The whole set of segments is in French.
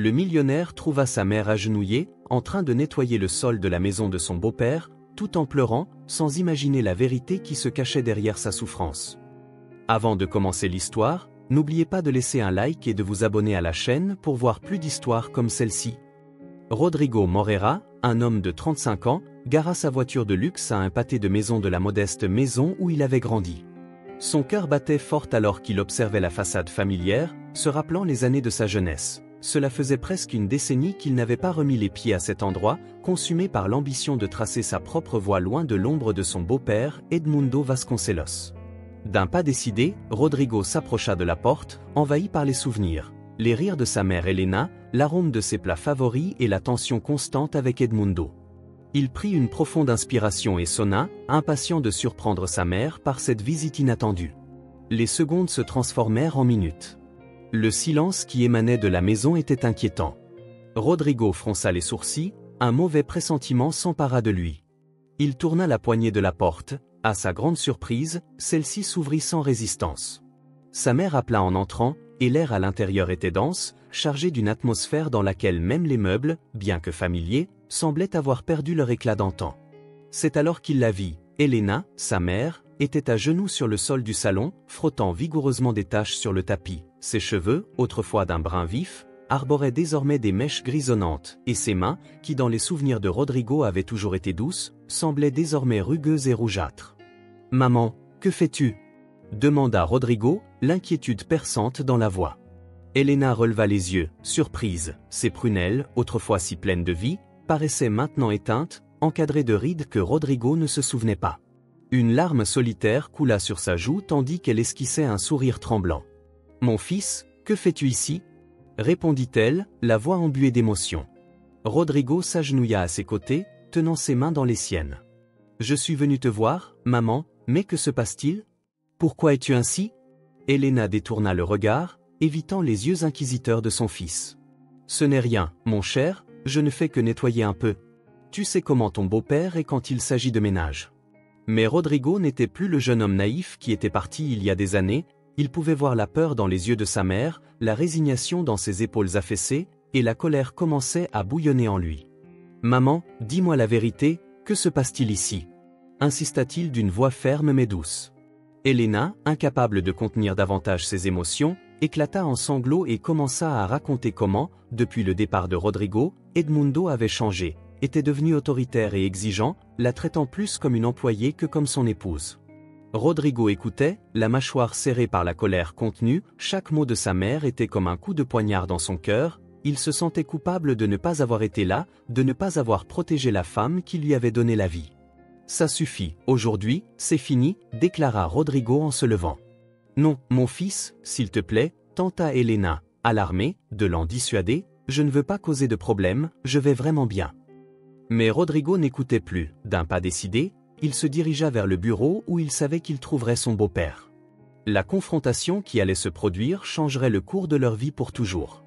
Le millionnaire trouva sa mère agenouillée, en train de nettoyer le sol de la maison de son beau-père, tout en pleurant, sans imaginer la vérité qui se cachait derrière sa souffrance. Avant de commencer l'histoire, n'oubliez pas de laisser un like et de vous abonner à la chaîne pour voir plus d'histoires comme celle-ci. Rodrigo Moreira, un homme de 35 ans, gara sa voiture de luxe à un pâté de maison de la modeste maison où il avait grandi. Son cœur battait fort alors qu'il observait la façade familière, se rappelant les années de sa jeunesse. Cela faisait presque une décennie qu'il n'avait pas remis les pieds à cet endroit, consumé par l'ambition de tracer sa propre voie loin de l'ombre de son beau-père, Edmundo Vasconcelos. D'un pas décidé, Rodrigo s'approcha de la porte, envahi par les souvenirs. Les rires de sa mère Elena, l'arôme de ses plats favoris et la tension constante avec Edmundo. Il prit une profonde inspiration et sonna, impatient de surprendre sa mère par cette visite inattendue. Les secondes se transformèrent en minutes. Le silence qui émanait de la maison était inquiétant. Rodrigo fronça les sourcils, un mauvais pressentiment s'empara de lui. Il tourna la poignée de la porte, à sa grande surprise, celle-ci s'ouvrit sans résistance. Sa mère appela en entrant, et l'air à l'intérieur était dense, chargé d'une atmosphère dans laquelle même les meubles, bien que familiers, semblaient avoir perdu leur éclat d'antan. C'est alors qu'il la vit. Elena, sa mère, était à genoux sur le sol du salon, frottant vigoureusement des taches sur le tapis. Ses cheveux, autrefois d'un brun vif, arboraient désormais des mèches grisonnantes, et ses mains, qui dans les souvenirs de Rodrigo avaient toujours été douces, semblaient désormais rugueuses et rougeâtres. « Maman, que fais-tu » demanda Rodrigo, l'inquiétude perçante dans la voix. Elena releva les yeux, surprise. Ses prunelles, autrefois si pleines de vie, paraissaient maintenant éteintes, encadrées de rides que Rodrigo ne se souvenait pas. Une larme solitaire coula sur sa joue tandis qu'elle esquissait un sourire tremblant. « Mon fils, que fais-tu ici » répondit-elle, la voix embuée d'émotion. Rodrigo s'agenouilla à ses côtés, tenant ses mains dans les siennes. « Je suis venu te voir, maman, mais que se passe-t-il ? Pourquoi es-tu ainsi » Elena détourna le regard, évitant les yeux inquisiteurs de son fils. « Ce n'est rien, mon cher, je ne fais que nettoyer un peu. Tu sais comment ton beau-père est quand il s'agit de ménage. » Mais Rodrigo n'était plus le jeune homme naïf qui était parti il y a des années, il pouvait voir la peur dans les yeux de sa mère, la résignation dans ses épaules affaissées, et la colère commençait à bouillonner en lui. « Maman, dis-moi la vérité, que se passe-t-il ici » insista-t-il d'une voix ferme mais douce. Elena, incapable de contenir davantage ses émotions, éclata en sanglots et commença à raconter comment, depuis le départ de Rodrigo, Edmundo avait changé, était devenu autoritaire et exigeant, la traitant plus comme une employée que comme son épouse. Rodrigo écoutait, la mâchoire serrée par la colère contenue, chaque mot de sa mère était comme un coup de poignard dans son cœur, il se sentait coupable de ne pas avoir été là, de ne pas avoir protégé la femme qui lui avait donné la vie. « Ça suffit, aujourd'hui, c'est fini » déclara Rodrigo en se levant. « Non, mon fils, s'il te plaît » tenta Elena, alarmée, de l'en dissuader, « je ne veux pas causer de problème, je vais vraiment bien. » Mais Rodrigo n'écoutait plus, d'un pas décidé, il se dirigea vers le bureau où il savait qu'il trouverait son beau-père. La confrontation qui allait se produire changerait le cours de leur vie pour toujours.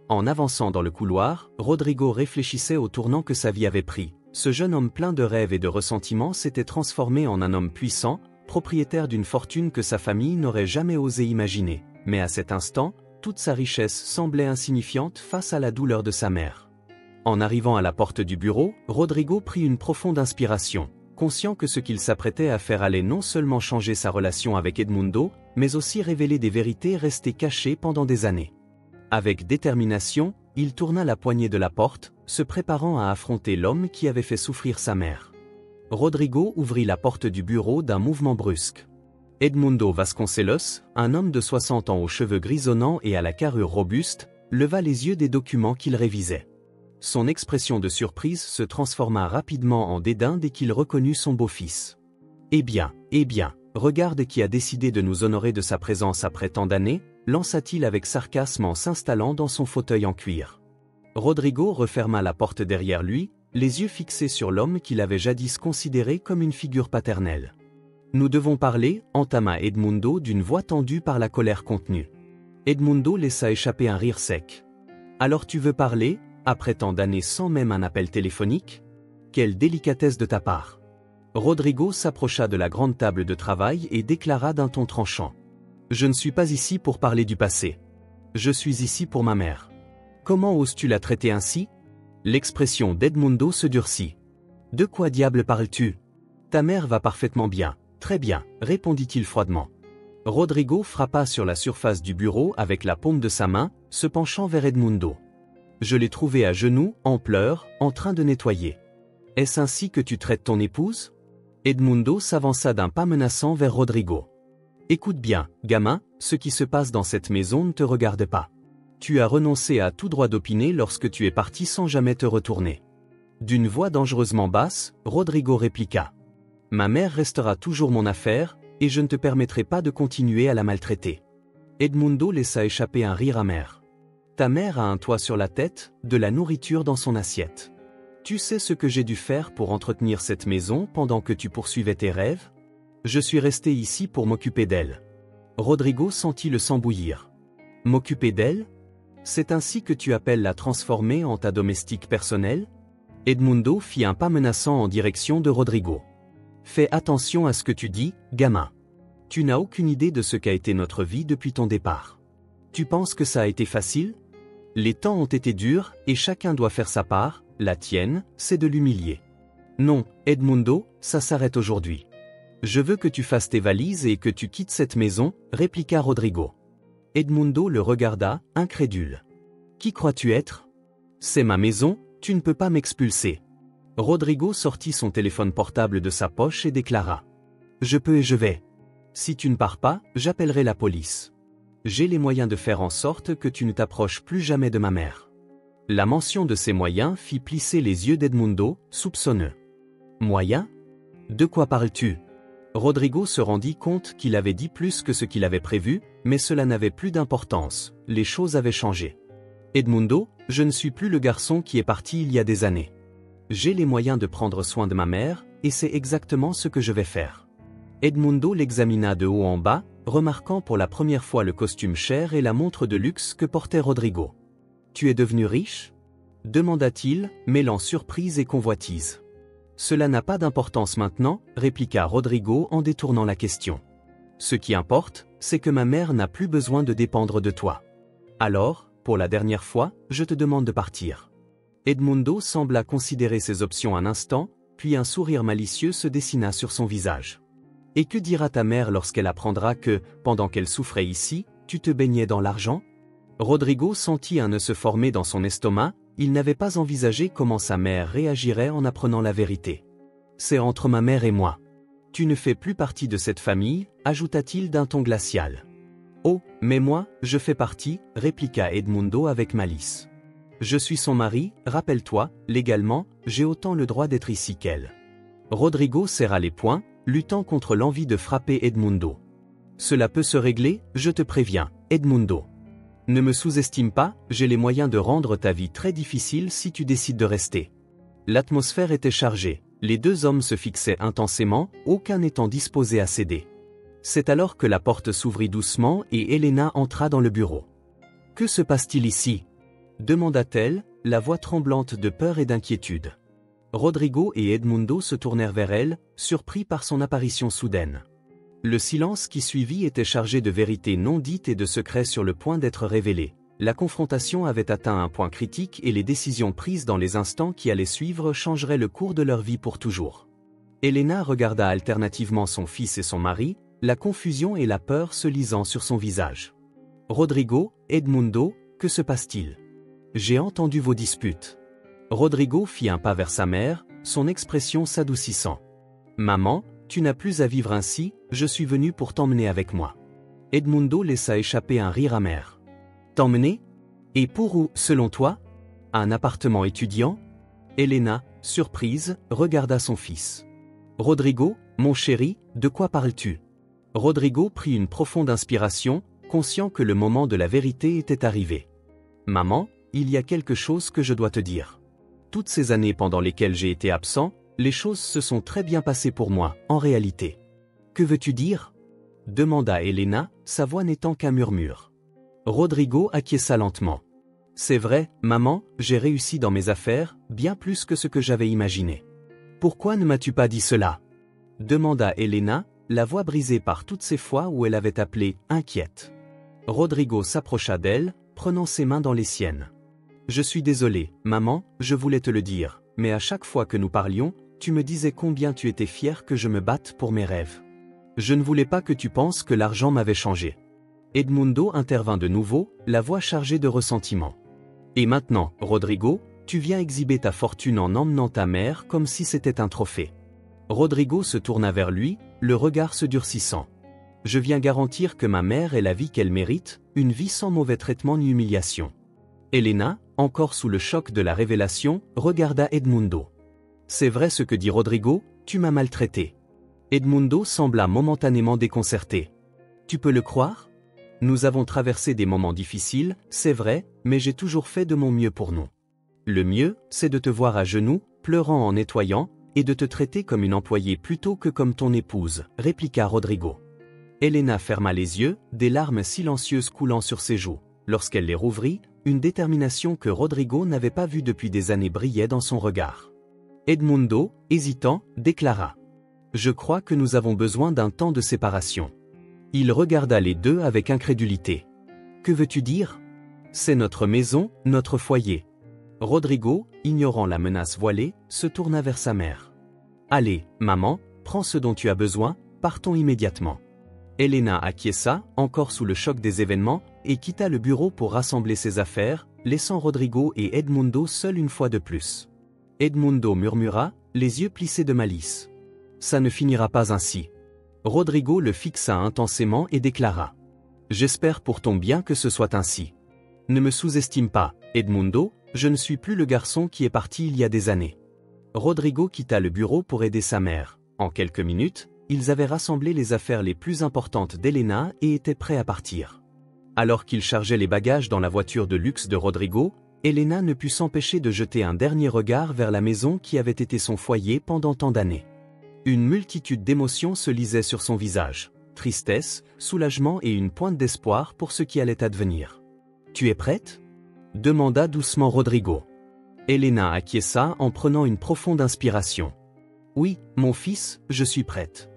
En avançant dans le couloir, Rodrigo réfléchissait au tournant que sa vie avait pris. Ce jeune homme plein de rêves et de ressentiments s'était transformé en un homme puissant, propriétaire d'une fortune que sa famille n'aurait jamais osé imaginer. Mais à cet instant, toute sa richesse semblait insignifiante face à la douleur de sa mère. En arrivant à la porte du bureau, Rodrigo prit une profonde inspiration, conscient que ce qu'il s'apprêtait à faire allait non seulement changer sa relation avec Edmundo, mais aussi révéler des vérités restées cachées pendant des années. Avec détermination, il tourna la poignée de la porte, se préparant à affronter l'homme qui avait fait souffrir sa mère. Rodrigo ouvrit la porte du bureau d'un mouvement brusque. Edmundo Vasconcelos, un homme de 60 ans aux cheveux grisonnants et à la carrure robuste, leva les yeux des documents qu'il révisait. Son expression de surprise se transforma rapidement en dédain dès qu'il reconnut son beau-fils. « Eh bien, regarde qui a décidé de nous honorer de sa présence après tant d'années » lança-t-il avec sarcasme en s'installant dans son fauteuil en cuir. Rodrigo referma la porte derrière lui, les yeux fixés sur l'homme qu'il avait jadis considéré comme une figure paternelle. « Nous devons parler » entama Edmundo d'une voix tendue par la colère contenue. Edmundo laissa échapper un rire sec. « Alors tu veux parler, après tant d'années sans même un appel téléphonique ? Quelle délicatesse de ta part !» Rodrigo s'approcha de la grande table de travail et déclara d'un ton tranchant. « Je ne suis pas ici pour parler du passé. Je suis ici pour ma mère. » Comment oses-tu la traiter ainsi? L'expression d'Edmundo se durcit. De quoi diable parles-tu? Ta mère va parfaitement bien. Très bien, répondit-il froidement. Rodrigo frappa sur la surface du bureau avec la paume de sa main, se penchant vers Edmundo. Je l'ai trouvé à genoux, en pleurs, en train de nettoyer. Est-ce ainsi que tu traites ton épouse? Edmundo s'avança d'un pas menaçant vers Rodrigo. Écoute bien, gamin, ce qui se passe dans cette maison ne te regarde pas. Tu as renoncé à tout droit d'opiner lorsque tu es parti sans jamais te retourner. D'une voix dangereusement basse, Rodrigo répliqua. Ma mère restera toujours mon affaire, et je ne te permettrai pas de continuer à la maltraiter. Edmundo laissa échapper un rire amer. Ta mère a un toit sur la tête, de la nourriture dans son assiette. Tu sais ce que j'ai dû faire pour entretenir cette maison pendant que tu poursuivais tes rêves? Je suis resté ici pour m'occuper d'elle. Rodrigo sentit le sang bouillir. M'occuper d'elle? C'est ainsi que tu appelles la transformer en ta domestique personnelle? Edmundo fit un pas menaçant en direction de Rodrigo. Fais attention à ce que tu dis, gamin. Tu n'as aucune idée de ce qu'a été notre vie depuis ton départ. Tu penses que ça a été facile? Les temps ont été durs, et chacun doit faire sa part, la tienne, c'est de l'humilier. Non, Edmundo, ça s'arrête aujourd'hui. Je veux que tu fasses tes valises et que tu quittes cette maison, répliqua Rodrigo. Edmundo le regarda, incrédule. Qui crois-tu être? C'est ma maison, tu ne peux pas m'expulser. Rodrigo sortit son téléphone portable de sa poche et déclara. Je peux et je vais. Si tu ne pars pas, j'appellerai la police. J'ai les moyens de faire en sorte que tu ne t'approches plus jamais de ma mère. La mention de ces moyens fit plisser les yeux d'Edmundo, soupçonneux. Moyens? De quoi parles-tu? Rodrigo se rendit compte qu'il avait dit plus que ce qu'il avait prévu, mais cela n'avait plus d'importance, les choses avaient changé. Edmundo, je ne suis plus le garçon qui est parti il y a des années. J'ai les moyens de prendre soin de ma mère, et c'est exactement ce que je vais faire. Edmundo l'examina de haut en bas, remarquant pour la première fois le costume cher et la montre de luxe que portait Rodrigo. Tu es devenu riche? Demanda-t-il, mêlant surprise et convoitise. Cela n'a pas d'importance maintenant, répliqua Rodrigo en détournant la question. Ce qui importe, c'est que ma mère n'a plus besoin de dépendre de toi. Alors, pour la dernière fois, je te demande de partir. Edmundo sembla considérer ses options un instant, puis un sourire malicieux se dessina sur son visage. Et que dira ta mère lorsqu'elle apprendra que, pendant qu'elle souffrait ici, tu te baignais dans l'argent? Rodrigo sentit un nœud se former dans son estomac, il n'avait pas envisagé comment sa mère réagirait en apprenant la vérité. C'est entre ma mère et moi. Tu ne fais plus partie de cette famille, ajouta-t-il d'un ton glacial. Oh, mais moi, je fais partie, répliqua Edmundo avec malice. Je suis son mari, rappelle-toi, légalement, j'ai autant le droit d'être ici qu'elle. Rodrigo serra les poings, luttant contre l'envie de frapper Edmundo. Cela peut se régler, je te préviens, Edmundo. Ne me sous-estime pas, j'ai les moyens de rendre ta vie très difficile si tu décides de rester. L'atmosphère était chargée, les deux hommes se fixaient intensément, aucun n'étant disposé à céder. C'est alors que la porte s'ouvrit doucement et Elena entra dans le bureau. Que se passe-t-il ici? Demanda-t-elle, la voix tremblante de peur et d'inquiétude. Rodrigo et Edmundo se tournèrent vers elle, surpris par son apparition soudaine. Le silence qui suivit était chargé de vérités non dites et de secrets sur le point d'être révélés. La confrontation avait atteint un point critique et les décisions prises dans les instants qui allaient suivre changeraient le cours de leur vie pour toujours. Elena regarda alternativement son fils et son mari, la confusion et la peur se lisant sur son visage. Rodrigo, Edmundo, que se passe-t-il? J'ai entendu vos disputes. Rodrigo fit un pas vers sa mère, son expression s'adoucissant. Maman, tu n'as plus à vivre ainsi, je suis venu pour t'emmener avec moi. Edmundo laissa échapper un rire amer. T'emmener? Et pour où, selon toi? Un appartement étudiant? Elena, surprise, regarda son fils. Rodrigo, mon chéri, de quoi parles-tu? Rodrigo prit une profonde inspiration, conscient que le moment de la vérité était arrivé. Maman, il y a quelque chose que je dois te dire. Toutes ces années pendant lesquelles j'ai été absent, les choses se sont très bien passées pour moi, en réalité. Que veux-tu dire? Demanda Elena, sa voix n'étant qu'un murmure. Rodrigo acquiesça lentement. C'est vrai, maman, j'ai réussi dans mes affaires, bien plus que ce que j'avais imaginé. Pourquoi ne m'as-tu pas dit cela? Demanda Elena, la voix brisée par toutes ces fois où elle avait appelé, inquiète. Rodrigo s'approcha d'elle, prenant ses mains dans les siennes. Je suis désolé, maman, je voulais te le dire, mais à chaque fois que nous parlions, tu me disais combien tu étais fier que je me batte pour mes rêves. Je ne voulais pas que tu penses que l'argent m'avait changé. Edmundo intervint de nouveau, la voix chargée de ressentiment. Et maintenant, Rodrigo, tu viens exhiber ta fortune en emmenant ta mère comme si c'était un trophée. Rodrigo se tourna vers lui, le regard se durcissant. Je viens garantir que ma mère ait la vie qu'elle mérite, une vie sans mauvais traitement ni humiliation. Elena, encore sous le choc de la révélation, regarda Edmundo. C'est vrai ce que dit Rodrigo, tu m'as maltraité. Edmundo sembla momentanément déconcerté. Tu peux le croire? Nous avons traversé des moments difficiles, c'est vrai, mais j'ai toujours fait de mon mieux pour nous. Le mieux, c'est de te voir à genoux, pleurant en nettoyant, et de te traiter comme une employée plutôt que comme ton épouse, répliqua Rodrigo. Elena ferma les yeux, des larmes silencieuses coulant sur ses joues. Lorsqu'elle les rouvrit, une détermination que Rodrigo n'avait pas vue depuis des années brillait dans son regard. Edmundo, hésitant, déclara. Je crois que nous avons besoin d'un temps de séparation. Il regarda les deux avec incrédulité. Que veux-tu dire? C'est notre maison, notre foyer. Rodrigo, ignorant la menace voilée, se tourna vers sa mère. Allez, maman, prends ce dont tu as besoin, partons immédiatement. Elena acquiesça, encore sous le choc des événements, et quitta le bureau pour rassembler ses affaires, laissant Rodrigo et Edmundo seuls une fois de plus. Edmundo murmura, les yeux plissés de malice. Ça ne finira pas ainsi. Rodrigo le fixa intensément et déclara. J'espère pour ton bien que ce soit ainsi. Ne me sous-estime pas, Edmundo, je ne suis plus le garçon qui est parti il y a des années. Rodrigo quitta le bureau pour aider sa mère. En quelques minutes, ils avaient rassemblé les affaires les plus importantes d'Elena et étaient prêts à partir. Alors qu'ils chargeaient les bagages dans la voiture de luxe de Rodrigo, Elena ne put s'empêcher de jeter un dernier regard vers la maison qui avait été son foyer pendant tant d'années. Une multitude d'émotions se lisaient sur son visage. Tristesse, soulagement et une pointe d'espoir pour ce qui allait advenir. « Tu es prête ?» demanda doucement Rodrigo. Elena acquiesça en prenant une profonde inspiration. « Oui, mon fils, je suis prête. »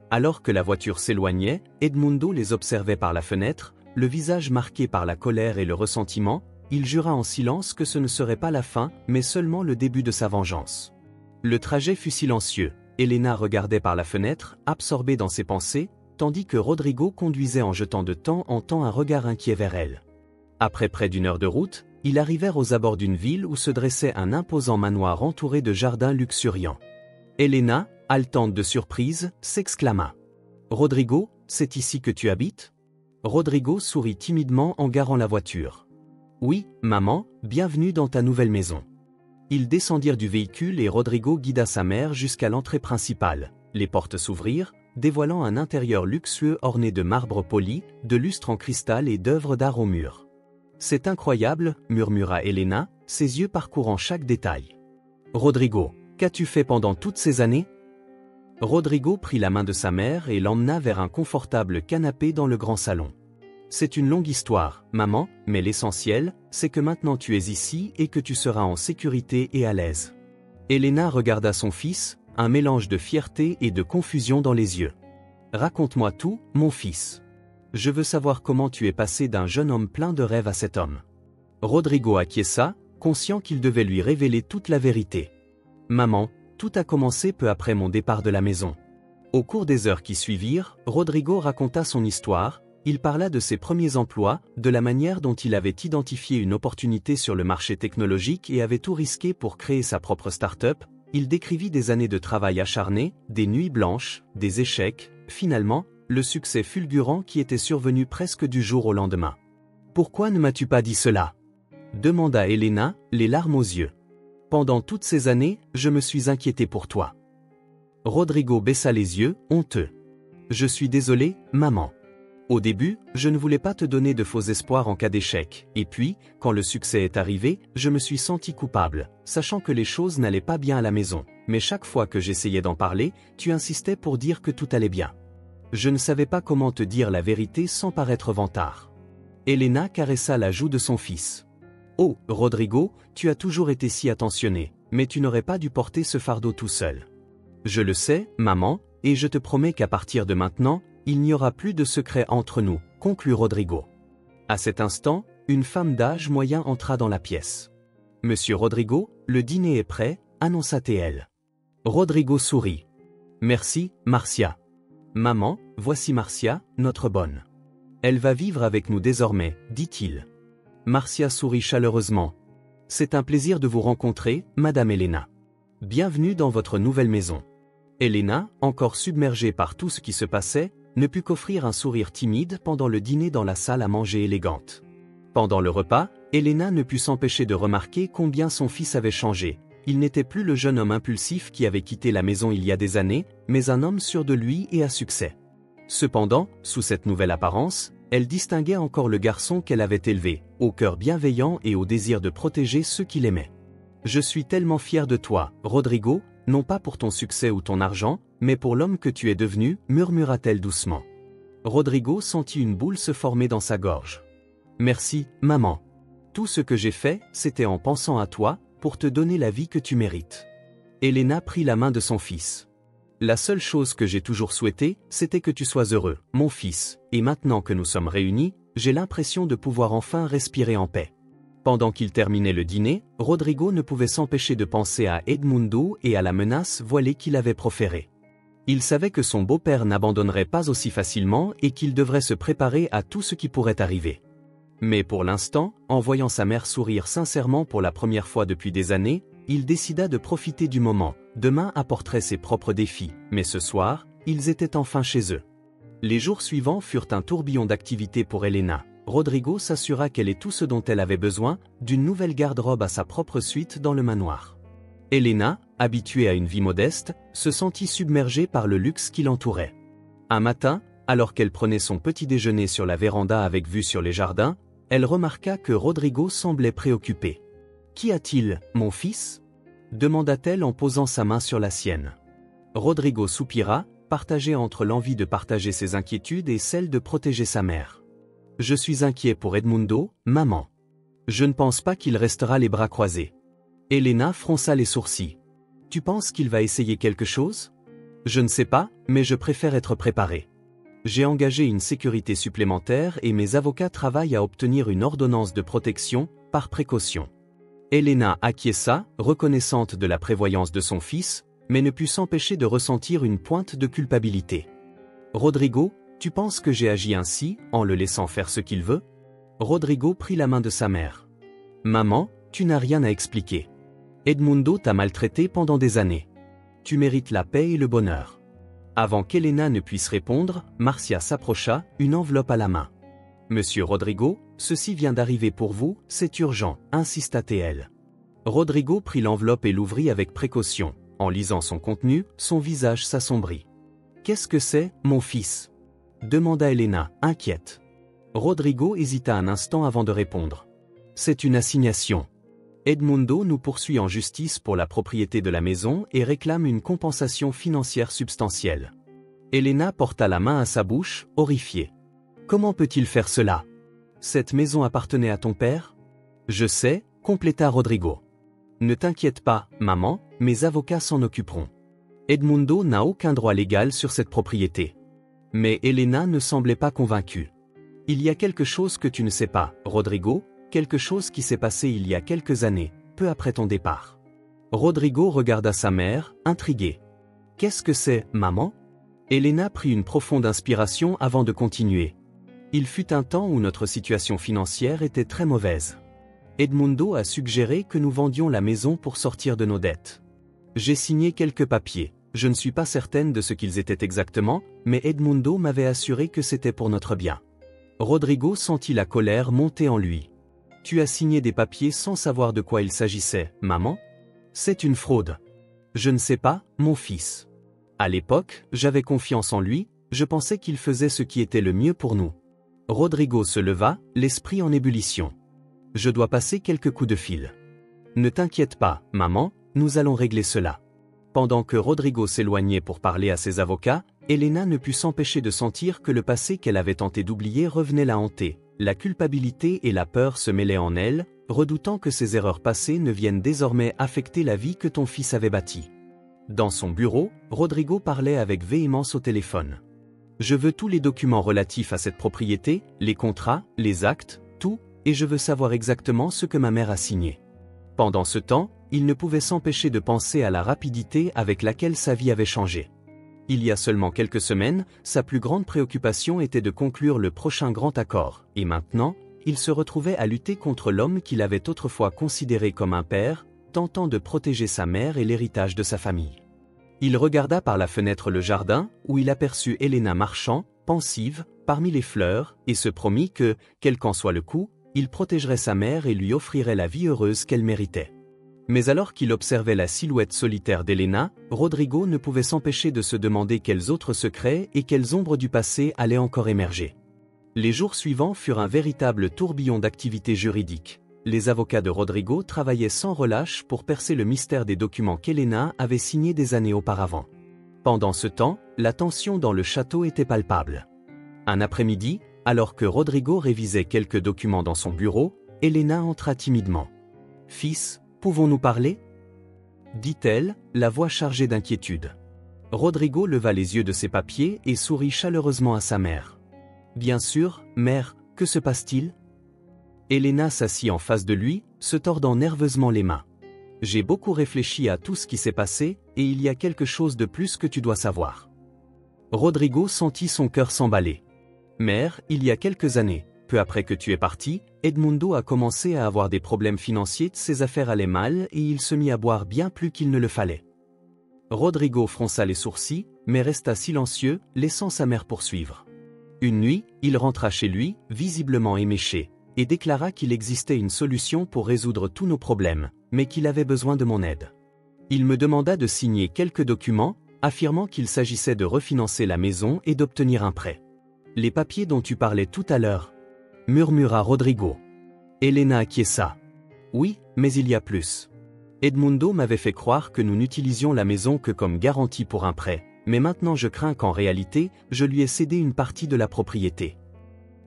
Alors que la voiture s'éloignait, Edmundo les observait par la fenêtre, le visage marqué par la colère et le ressentiment, il jura en silence que ce ne serait pas la fin, mais seulement le début de sa vengeance. Le trajet fut silencieux. Elena regardait par la fenêtre, absorbée dans ses pensées, tandis que Rodrigo conduisait en jetant de temps en temps un regard inquiet vers elle. Après près d'une heure de route, ils arrivèrent aux abords d'une ville où se dressait un imposant manoir entouré de jardins luxuriants. Elena, haletante de surprise, s'exclama. « Rodrigo, c'est ici que tu habites ?» Rodrigo sourit timidement en garant la voiture. « Oui, maman, bienvenue dans ta nouvelle maison. » Ils descendirent du véhicule et Rodrigo guida sa mère jusqu'à l'entrée principale. Les portes s'ouvrirent, dévoilant un intérieur luxueux orné de marbre poli, de lustres en cristal et d'œuvres d'art au mur. « C'est incroyable, » murmura Elena, ses yeux parcourant chaque détail. « Rodrigo, qu'as-tu fait pendant toutes ces années ?» Rodrigo prit la main de sa mère et l'emmena vers un confortable canapé dans le grand salon. C'est une longue histoire, maman, mais l'essentiel, c'est que maintenant tu es ici et que tu seras en sécurité et à l'aise. Elena regarda son fils, un mélange de fierté et de confusion dans les yeux. Raconte-moi tout, mon fils. Je veux savoir comment tu es passé d'un jeune homme plein de rêves à cet homme. Rodrigo acquiesça, conscient qu'il devait lui révéler toute la vérité. Maman, tout a commencé peu après mon départ de la maison. Au cours des heures qui suivirent, Rodrigo raconta son histoire. Il parla de ses premiers emplois, de la manière dont il avait identifié une opportunité sur le marché technologique et avait tout risqué pour créer sa propre start-up. Il décrivit des années de travail acharné, des nuits blanches, des échecs, finalement, le succès fulgurant qui était survenu presque du jour au lendemain. « Pourquoi ne m'as-tu pas dit cela ?» demanda Elena, les larmes aux yeux. « Pendant toutes ces années, je me suis inquiété pour toi. » Rodrigo baissa les yeux, honteux. « Je suis désolé, maman. Au début, je ne voulais pas te donner de faux espoirs en cas d'échec, et puis, quand le succès est arrivé, je me suis senti coupable, sachant que les choses n'allaient pas bien à la maison. Mais chaque fois que j'essayais d'en parler, tu insistais pour dire que tout allait bien. Je ne savais pas comment te dire la vérité sans paraître vantard. » Elena caressa la joue de son fils. « Oh, Rodrigo, tu as toujours été si attentionné, mais tu n'aurais pas dû porter ce fardeau tout seul. »« Je le sais, maman, et je te promets qu'à partir de maintenant, il n'y aura plus de secret entre nous, » conclut Rodrigo. À cet instant, une femme d'âge moyen entra dans la pièce. Monsieur Rodrigo, le dîner est prêt, annonça TL. Rodrigo sourit. Merci, Marcia. Maman, voici Marcia, notre bonne. Elle va vivre avec nous désormais, dit-il. Marcia sourit chaleureusement. C'est un plaisir de vous rencontrer, Madame Elena. Bienvenue dans votre nouvelle maison. Elena, encore submergée par tout ce qui se passait, ne put qu'offrir un sourire timide pendant le dîner dans la salle à manger élégante. Pendant le repas, Elena ne put s'empêcher de remarquer combien son fils avait changé. Il n'était plus le jeune homme impulsif qui avait quitté la maison il y a des années, mais un homme sûr de lui et à succès. Cependant, sous cette nouvelle apparence, elle distinguait encore le garçon qu'elle avait élevé, au cœur bienveillant et au désir de protéger ceux qui l'aimaient. « Je suis tellement fière de toi, Rodrigo, non pas pour ton succès ou ton argent, mais pour l'homme que tu es devenu, murmura-t-elle doucement. Rodrigo sentit une boule se former dans sa gorge. « Merci, maman. Tout ce que j'ai fait, c'était en pensant à toi, pour te donner la vie que tu mérites. » Elena prit la main de son fils. « La seule chose que j'ai toujours souhaité, c'était que tu sois heureux, mon fils, et maintenant que nous sommes réunis, j'ai l'impression de pouvoir enfin respirer en paix. » Pendant qu'il terminait le dîner, Rodrigo ne pouvait s'empêcher de penser à Edmundo et à la menace voilée qu'il avait proférée. Il savait que son beau-père n'abandonnerait pas aussi facilement et qu'il devrait se préparer à tout ce qui pourrait arriver. Mais pour l'instant, en voyant sa mère sourire sincèrement pour la première fois depuis des années, il décida de profiter du moment. Demain apporterait ses propres défis, mais ce soir, ils étaient enfin chez eux. Les jours suivants furent un tourbillon d'activités pour Elena. Rodrigo s'assura qu'elle ait tout ce dont elle avait besoin, d'une nouvelle garde-robe à sa propre suite dans le manoir. Elena, habituée à une vie modeste, se sentit submergée par le luxe qui l'entourait. Un matin, alors qu'elle prenait son petit déjeuner sur la véranda avec vue sur les jardins, elle remarqua que Rodrigo semblait préoccupé. « Qu'y a-t-il, mon fils ?» demanda-t-elle en posant sa main sur la sienne. Rodrigo soupira, partagé entre l'envie de partager ses inquiétudes et celle de protéger sa mère. « Je suis inquiet pour Edmundo, maman. Je ne pense pas qu'il restera les bras croisés. » Elena fronça les sourcils. « Tu penses qu'il va essayer quelque chose ? Je ne sais pas, mais je préfère être préparé. J'ai engagé une sécurité supplémentaire et mes avocats travaillent à obtenir une ordonnance de protection, par précaution. » Elena acquiesça, reconnaissante de la prévoyance de son fils, mais ne put s'empêcher de ressentir une pointe de culpabilité. « Rodrigo, tu penses que j'ai agi ainsi, en le laissant faire ce qu'il veut ?» Rodrigo prit la main de sa mère. « Maman, tu n'as rien à expliquer. Edmundo t'a maltraité pendant des années. Tu mérites la paix et le bonheur. » Avant qu'Elena ne puisse répondre, Marcia s'approcha, une enveloppe à la main. « Monsieur Rodrigo, ceci vient d'arriver pour vous, c'est urgent, insista-t-elle. Rodrigo prit l'enveloppe et l'ouvrit avec précaution. En lisant son contenu, son visage s'assombrit. « Qu'est-ce que c'est, mon fils ?» demanda Elena, inquiète. Rodrigo hésita un instant avant de répondre. « C'est une assignation. Edmundo nous poursuit en justice pour la propriété de la maison et réclame une compensation financière substantielle. » Elena porta la main à sa bouche, horrifiée. « Comment peut-il faire cela ? Cette maison appartenait à ton père ? » « Je sais, » compléta Rodrigo. « Ne t'inquiète pas, maman, mes avocats s'en occuperont. Edmundo n'a aucun droit légal sur cette propriété. » Mais Elena ne semblait pas convaincue. « Il y a quelque chose que tu ne sais pas, Rodrigo, quelque chose qui s'est passé il y a quelques années, peu après ton départ. » Rodrigo regarda sa mère, intrigué. « Qu'est-ce que c'est, maman ?» Elena prit une profonde inspiration avant de continuer. « Il fut un temps où notre situation financière était très mauvaise. Edmundo a suggéré que nous vendions la maison pour sortir de nos dettes. J'ai signé quelques papiers, je ne suis pas certaine de ce qu'ils étaient exactement, mais Edmundo m'avait assuré que c'était pour notre bien. » Rodrigo sentit la colère monter en lui. « Tu as signé des papiers sans savoir de quoi il s'agissait, maman ? C'est une fraude. » « Je ne sais pas, mon fils. À l'époque, j'avais confiance en lui, je pensais qu'il faisait ce qui était le mieux pour nous. » Rodrigo se leva, l'esprit en ébullition. « Je dois passer quelques coups de fil. »« Ne t'inquiète pas, maman, nous allons régler cela. » Pendant que Rodrigo s'éloignait pour parler à ses avocats, Elena ne put s'empêcher de sentir que le passé qu'elle avait tenté d'oublier revenait la hanter. La culpabilité et la peur se mêlaient en elle, redoutant que ses erreurs passées ne viennent désormais affecter la vie que ton fils avait bâtie. Dans son bureau, Rodrigo parlait avec véhémence au téléphone. « Je veux tous les documents relatifs à cette propriété, les contrats, les actes, tout, et je veux savoir exactement ce que ma mère a signé. » Pendant ce temps, il ne pouvait s'empêcher de penser à la rapidité avec laquelle sa vie avait changé. Il y a seulement quelques semaines, sa plus grande préoccupation était de conclure le prochain grand accord, et maintenant, il se retrouvait à lutter contre l'homme qu'il avait autrefois considéré comme un père, tentant de protéger sa mère et l'héritage de sa famille. Il regarda par la fenêtre le jardin, où il aperçut Elena marchant, pensive, parmi les fleurs, et se promit que, quel qu'en soit le coup, il protégerait sa mère et lui offrirait la vie heureuse qu'elle méritait. Mais alors qu'il observait la silhouette solitaire d'Elena, Rodrigo ne pouvait s'empêcher de se demander quels autres secrets et quelles ombres du passé allaient encore émerger. Les jours suivants furent un véritable tourbillon d'activités juridiques. Les avocats de Rodrigo travaillaient sans relâche pour percer le mystère des documents qu'Elena avait signés des années auparavant. Pendant ce temps, la tension dans le château était palpable. Un après-midi, alors que Rodrigo révisait quelques documents dans son bureau, Elena entra timidement. « Fils, pouvons-nous parler ?» dit-elle, la voix chargée d'inquiétude. Rodrigo leva les yeux de ses papiers et sourit chaleureusement à sa mère. « Bien sûr, mère, que se passe-t-il » Elena s'assit en face de lui, se tordant nerveusement les mains. « J'ai beaucoup réfléchi à tout ce qui s'est passé, et il y a quelque chose de plus que tu dois savoir. » Rodrigo sentit son cœur s'emballer. « Mère, il y a quelques années, peu après que tu es parti, Edmundo a commencé à avoir des problèmes financiers, ses affaires allaient mal et il se mit à boire bien plus qu'il ne le fallait. » Rodrigo fronça les sourcils, mais resta silencieux, laissant sa mère poursuivre. Une nuit, il rentra chez lui, visiblement éméché, et déclara qu'il existait une solution pour résoudre tous nos problèmes, mais qu'il avait besoin de mon aide. Il me demanda de signer quelques documents, affirmant qu'il s'agissait de refinancer la maison et d'obtenir un prêt. « Les papiers dont tu parlais tout à l'heure » murmura Rodrigo. Elena acquiesça. « Oui, mais il y a plus. Edmundo m'avait fait croire que nous n'utilisions la maison que comme garantie pour un prêt, mais maintenant je crains qu'en réalité, je lui ai cédé une partie de la propriété. »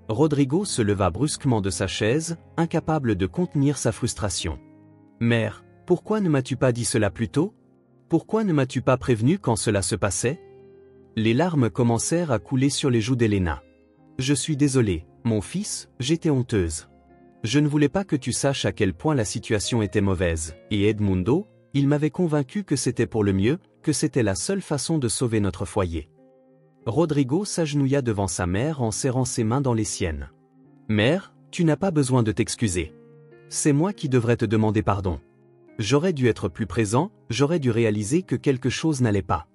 Rodrigo se leva brusquement de sa chaise, incapable de contenir sa frustration. « Mère, pourquoi ne m'as-tu pas dit cela plus tôt? Pourquoi ne m'as-tu pas prévenu quand cela se passait ?» Les larmes commencèrent à couler sur les joues d'Elena. « Je suis désolée, mon fils, j'étais honteuse. Je ne voulais pas que tu saches à quel point la situation était mauvaise, et Edmundo, il m'avait convaincu que c'était pour le mieux, que c'était la seule façon de sauver notre foyer. » Rodrigo s'agenouilla devant sa mère en serrant ses mains dans les siennes. « Mère, tu n'as pas besoin de t'excuser. C'est moi qui devrais te demander pardon. J'aurais dû être plus présent, j'aurais dû réaliser que quelque chose n'allait pas. »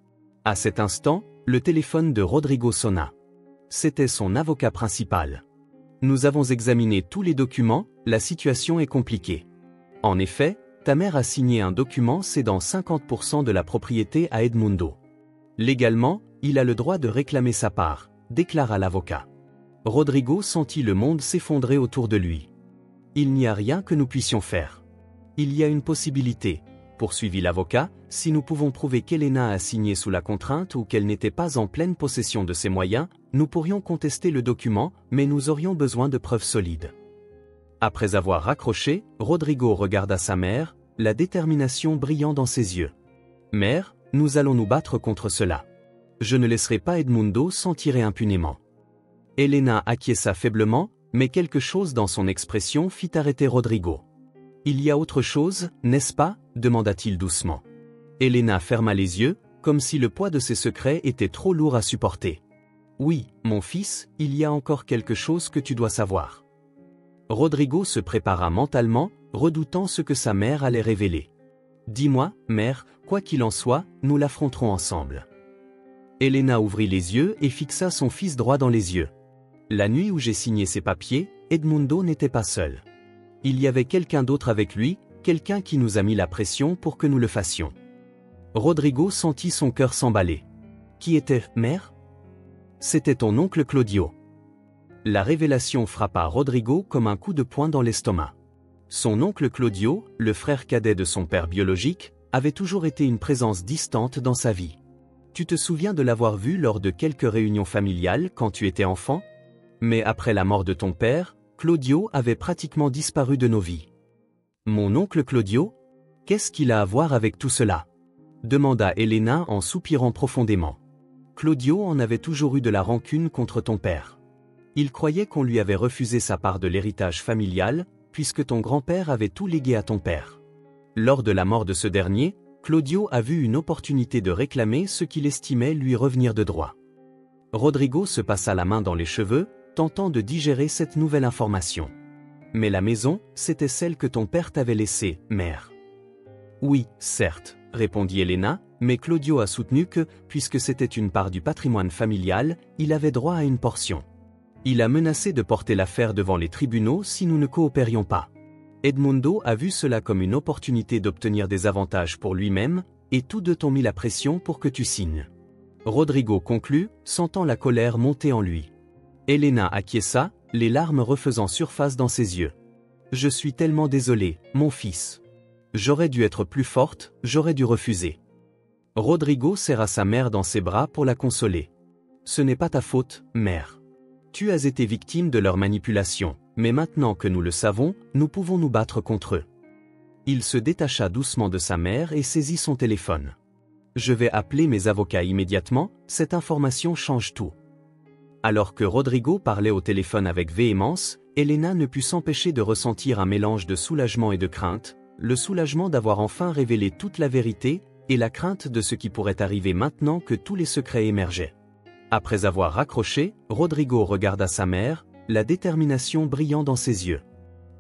À cet instant, le téléphone de Rodrigo sonna. C'était son avocat principal. « Nous avons examiné tous les documents, la situation est compliquée. En effet, ta mère a signé un document cédant 50% de la propriété à Edmundo. Légalement, il a le droit de réclamer sa part, » déclara l'avocat. Rodrigo sentit le monde s'effondrer autour de lui. « Il n'y a rien que nous puissions faire. Il y a une possibilité, » poursuivit l'avocat, « si nous pouvons prouver qu'Elena a signé sous la contrainte ou qu'elle n'était pas en pleine possession de ses moyens, nous pourrions contester le document, mais nous aurions besoin de preuves solides. » Après avoir raccroché, Rodrigo regarda sa mère, la détermination brillant dans ses yeux. « Mère, nous allons nous battre contre cela. Je ne laisserai pas Edmundo s'en tirer impunément. » Elena acquiesça faiblement, mais quelque chose dans son expression fit arrêter Rodrigo. « Il y a autre chose, n'est-ce pas ?» demanda-t-il doucement. Elena ferma les yeux, comme si le poids de ses secrets était trop lourd à supporter. « Oui, mon fils, il y a encore quelque chose que tu dois savoir. » Rodrigo se prépara mentalement, redoutant ce que sa mère allait révéler. « Dis-moi, mère, quoi qu'il en soit, nous l'affronterons ensemble. » Elena ouvrit les yeux et fixa son fils droit dans les yeux. « La nuit où j'ai signé ces papiers, Edmundo n'était pas seul. Il y avait quelqu'un d'autre avec lui, quelqu'un qui nous a mis la pression pour que nous le fassions. » Rodrigo sentit son cœur s'emballer. « Qui était, mère ? » « C'était ton oncle Claudio. » La révélation frappa Rodrigo comme un coup de poing dans l'estomac. Son oncle Claudio, le frère cadet de son père biologique, avait toujours été une présence distante dans sa vie. Tu te souviens de l'avoir vu lors de quelques réunions familiales quand tu étais enfant? Mais après la mort de ton père, Claudio avait pratiquement disparu de nos vies. Mon oncle Claudio? Qu'est-ce qu'il a à voir avec tout cela? Demanda Elena en soupirant profondément. Claudio en avait toujours eu de la rancune contre ton père. Il croyait qu'on lui avait refusé sa part de l'héritage familial, puisque ton grand-père avait tout légué à ton père. Lors de la mort de ce dernier, Claudio a vu une opportunité de réclamer ce qu'il estimait lui revenir de droit. Rodrigo se passa la main dans les cheveux, tentant de digérer cette nouvelle information. Mais la maison, c'était celle que ton père t'avait laissée, mère. Oui, certes, répondit Elena, mais Claudio a soutenu que, puisque c'était une part du patrimoine familial, il avait droit à une portion. Il a menacé de porter l'affaire devant les tribunaux si nous ne coopérions pas. Edmundo a vu cela comme une opportunité d'obtenir des avantages pour lui-même, et tous deux t'ont mis la pression pour que tu signes. Rodrigo conclut, sentant la colère monter en lui. Elena acquiesça, les larmes refaisant surface dans ses yeux. Je suis tellement désolé, mon fils. J'aurais dû être plus forte, j'aurais dû refuser. Rodrigo serra sa mère dans ses bras pour la consoler. Ce n'est pas ta faute, mère. Tu as été victime de leur manipulation, mais maintenant que nous le savons, nous pouvons nous battre contre eux. Il se détacha doucement de sa mère et saisit son téléphone. Je vais appeler mes avocats immédiatement, cette information change tout. Alors que Rodrigo parlait au téléphone avec véhémence, Elena ne put s'empêcher de ressentir un mélange de soulagement et de crainte, le soulagement d'avoir enfin révélé toute la vérité, et la crainte de ce qui pourrait arriver maintenant que tous les secrets émergeaient. Après avoir raccroché, Rodrigo regarda sa mère, la détermination brillant dans ses yeux.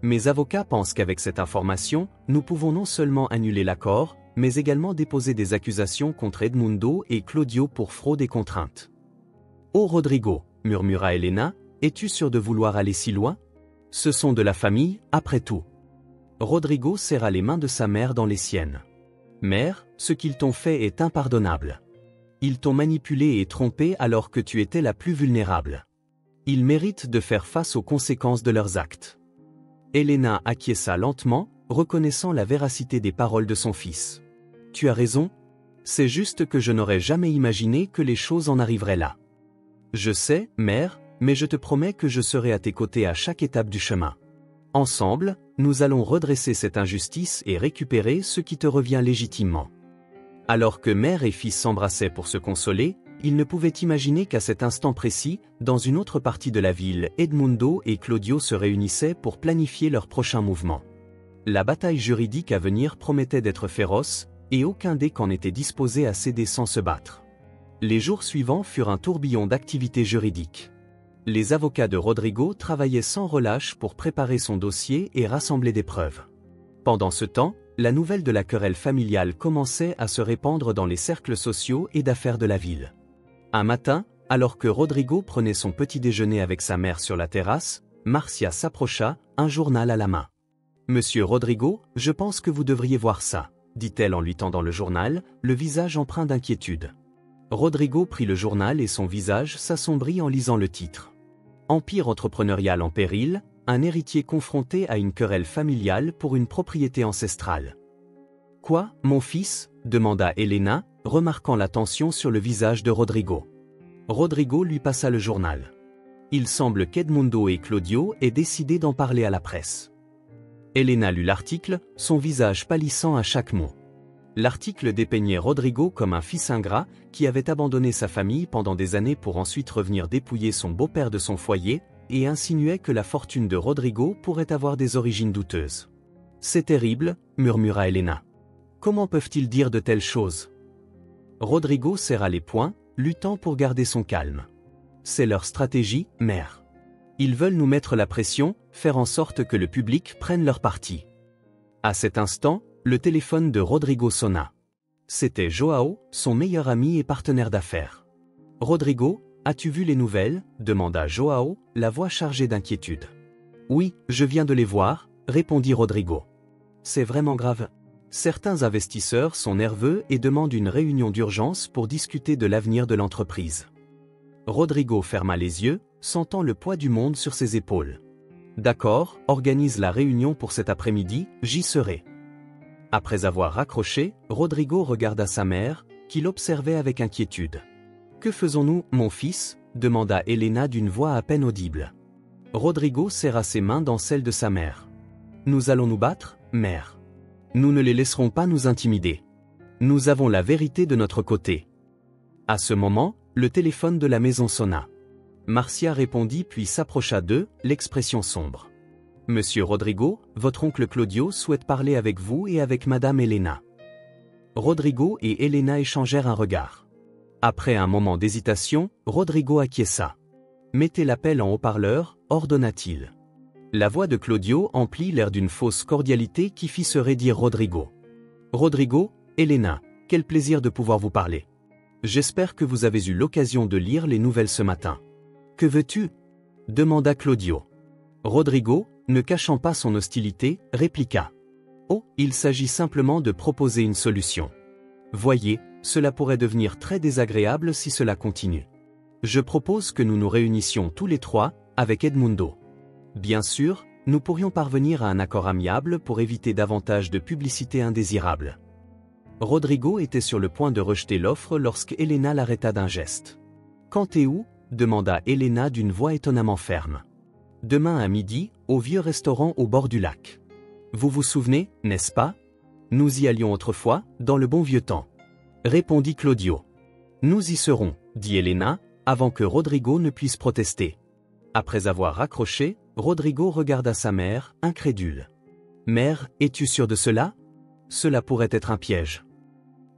Mes avocats pensent qu'avec cette information, nous pouvons non seulement annuler l'accord, mais également déposer des accusations contre Edmundo et Claudio pour fraude et contrainte. Oh Rodrigo, murmura Elena, es-tu sûr de vouloir aller si loin? Ce sont de la famille, après tout. Rodrigo serra les mains de sa mère dans les siennes. Mère, ce qu'ils t'ont fait est impardonnable. Ils t'ont manipulé et trompé alors que tu étais la plus vulnérable. Ils méritent de faire face aux conséquences de leurs actes. Elena acquiesça lentement, reconnaissant la véracité des paroles de son fils. Tu as raison. C'est juste que je n'aurais jamais imaginé que les choses en arriveraient là. Je sais, mère, mais je te promets que je serai à tes côtés à chaque étape du chemin. Ensemble, nous allons redresser cette injustice et récupérer ce qui te revient légitimement. Alors que mère et fils s'embrassaient pour se consoler, ils ne pouvaient imaginer qu'à cet instant précis, dans une autre partie de la ville, Edmundo et Claudio se réunissaient pour planifier leur prochain mouvement. La bataille juridique à venir promettait d'être féroce, et aucun des camps n'était disposé à céder sans se battre. Les jours suivants furent un tourbillon d'activités juridiques. Les avocats de Rodrigo travaillaient sans relâche pour préparer son dossier et rassembler des preuves. Pendant ce temps, la nouvelle de la querelle familiale commençait à se répandre dans les cercles sociaux et d'affaires de la ville. Un matin, alors que Rodrigo prenait son petit déjeuner avec sa mère sur la terrasse, Marcia s'approcha, un journal à la main. « Monsieur Rodrigo, je pense que vous devriez voir ça », dit-elle en lui tendant le journal, le visage empreint d'inquiétude. Rodrigo prit le journal et son visage s'assombrit en lisant le titre. Empire entrepreneurial en péril, un héritier confronté à une querelle familiale pour une propriété ancestrale. « Quoi, mon fils ?» demanda Elena, remarquant la tension sur le visage de Rodrigo. Rodrigo lui passa le journal. Il semble qu'Edmundo et Claudio aient décidé d'en parler à la presse. Elena lut l'article, son visage pâlissant à chaque mot. L'article dépeignait Rodrigo comme un fils ingrat qui avait abandonné sa famille pendant des années pour ensuite revenir dépouiller son beau-père de son foyer, et insinuait que la fortune de Rodrigo pourrait avoir des origines douteuses. « C'est terrible, » murmura Elena. « Comment peuvent-ils dire de telles choses ?» Rodrigo serra les poings, luttant pour garder son calme. « C'est leur stratégie, mère. Ils veulent nous mettre la pression, faire en sorte que le public prenne leur parti. » À cet instant, le téléphone de Rodrigo sonna. C'était Joao, son meilleur ami et partenaire d'affaires. « Rodrigo, as-tu vu les nouvelles ?» demanda Joao, la voix chargée d'inquiétude. « Oui, je viens de les voir », répondit Rodrigo. « C'est vraiment grave. Certains investisseurs sont nerveux et demandent une réunion d'urgence pour discuter de l'avenir de l'entreprise. » Rodrigo ferma les yeux, sentant le poids du monde sur ses épaules. « D'accord, organise la réunion pour cet après-midi, j'y serai. » Après avoir raccroché, Rodrigo regarda sa mère, qui l'observait avec inquiétude. « Que faisons-nous, mon fils ?» demanda Elena d'une voix à peine audible. Rodrigo serra ses mains dans celles de sa mère. « Nous allons nous battre, mère. Nous ne les laisserons pas nous intimider. Nous avons la vérité de notre côté. » À ce moment, le téléphone de la maison sonna. Marcia répondit puis s'approcha d'eux, l'expression sombre. « Monsieur Rodrigo, votre oncle Claudio souhaite parler avec vous et avec Madame Elena. Rodrigo et Elena échangèrent un regard. Après un moment d'hésitation, Rodrigo acquiesça. Mettez l'appel en haut-parleur, ordonna-t-il. La voix de Claudio emplit l'air d'une fausse cordialité qui fit se raidir Rodrigo. Rodrigo, Elena, quel plaisir de pouvoir vous parler. J'espère que vous avez eu l'occasion de lire les nouvelles ce matin. Que veux-tu? Demanda Claudio. Rodrigo, ne cachant pas son hostilité, répliqua. Oh, il s'agit simplement de proposer une solution. Voyez, cela pourrait devenir très désagréable si cela continue. Je propose que nous nous réunissions tous les trois, avec Edmundo. Bien sûr, nous pourrions parvenir à un accord amiable pour éviter davantage de publicité indésirable. Rodrigo était sur le point de rejeter l'offre lorsque Elena l'arrêta d'un geste. Quand et où? Demanda Elena d'une voix étonnamment ferme. Demain à midi, au vieux restaurant au bord du lac. Vous vous souvenez, n'est-ce pas? Nous y allions autrefois, dans le bon vieux temps. Répondit Claudio. Nous y serons, dit Elena, avant que Rodrigo ne puisse protester. Après avoir raccroché, Rodrigo regarda sa mère, incrédule. Mère, es-tu sûre de cela? Cela pourrait être un piège.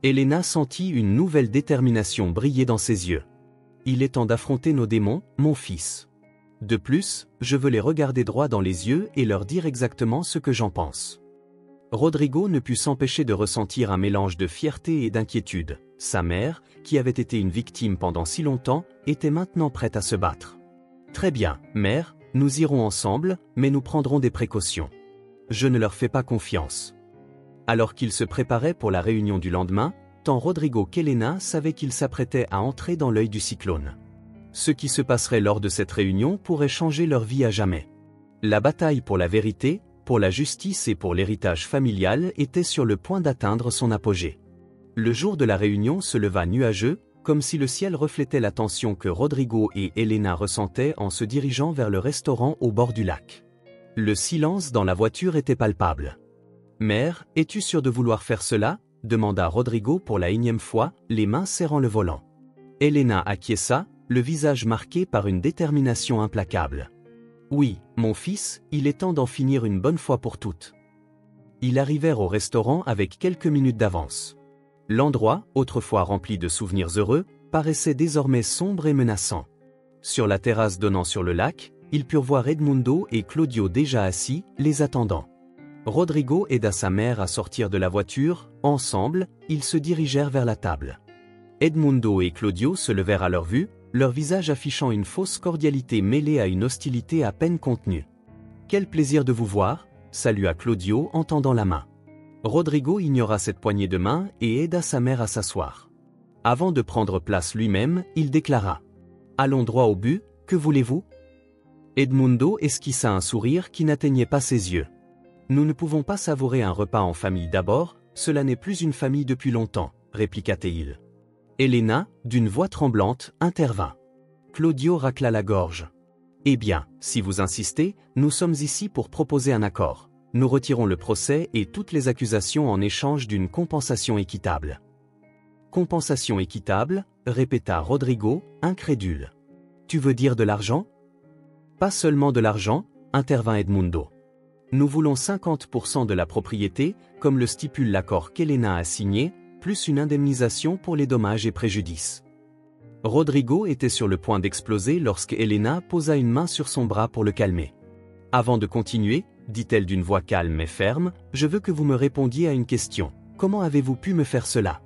Elena sentit une nouvelle détermination briller dans ses yeux. Il est temps d'affronter nos démons, mon fils. De plus, je veux les regarder droit dans les yeux et leur dire exactement ce que j'en pense. Rodrigo ne put s'empêcher de ressentir un mélange de fierté et d'inquiétude. Sa mère, qui avait été une victime pendant si longtemps, était maintenant prête à se battre. Très bien, mère, nous irons ensemble, mais nous prendrons des précautions. Je ne leur fais pas confiance. Alors qu'ils se préparaient pour la réunion du lendemain, tant Rodrigo qu'Elena savaient qu'ils s'apprêtaient à entrer dans l'œil du cyclone. Ce qui se passerait lors de cette réunion pourrait changer leur vie à jamais. La bataille pour la vérité, pour la justice et pour l'héritage familial était sur le point d'atteindre son apogée. Le jour de la réunion se leva nuageux, comme si le ciel reflétait la tension que Rodrigo et Elena ressentaient en se dirigeant vers le restaurant au bord du lac. Le silence dans la voiture était palpable. « Mère, es-tu sûre de vouloir faire cela ?» demanda Rodrigo pour la énième fois, les mains serrant le volant. Elena acquiesça, le visage marqué par une détermination implacable. « Oui, mon fils, il est temps d'en finir une bonne fois pour toutes. » Ils arrivèrent au restaurant avec quelques minutes d'avance. L'endroit, autrefois rempli de souvenirs heureux, paraissait désormais sombre et menaçant. Sur la terrasse donnant sur le lac, ils purent voir Edmundo et Claudio déjà assis, les attendant. Rodrigo aida sa mère à sortir de la voiture, ensemble, ils se dirigèrent vers la table. Edmundo et Claudio se levèrent à leur vue, leur visage affichant une fausse cordialité mêlée à une hostilité à peine contenue. « Quel plaisir de vous voir !» salua Claudio en tendant la main. Rodrigo ignora cette poignée de main et aida sa mère à s'asseoir. Avant de prendre place lui-même, il déclara « Allons droit au but, que voulez-vous » Edmundo esquissa un sourire qui n'atteignait pas ses yeux. « Nous ne pouvons pas savourer un repas en famille d'abord, cela n'est plus une famille depuis longtemps, répliqua-t-il. Elena, d'une voix tremblante, intervint. Claudio racla la gorge. « Eh bien, si vous insistez, nous sommes ici pour proposer un accord. Nous retirons le procès et toutes les accusations en échange d'une compensation équitable. » Compensation équitable, répéta Rodrigo, incrédule. « Tu veux dire de l'argent » ? Pas seulement de l'argent, intervint Edmundo. Nous voulons 50% de la propriété, comme le stipule l'accord qu'Elena a signé, plus une indemnisation pour les dommages et préjudices. Rodrigo était sur le point d'exploser lorsque Elena posa une main sur son bras pour le calmer. Avant de continuer, dit-elle d'une voix calme et ferme, je veux que vous me répondiez à une question. Comment avez-vous pu me faire cela?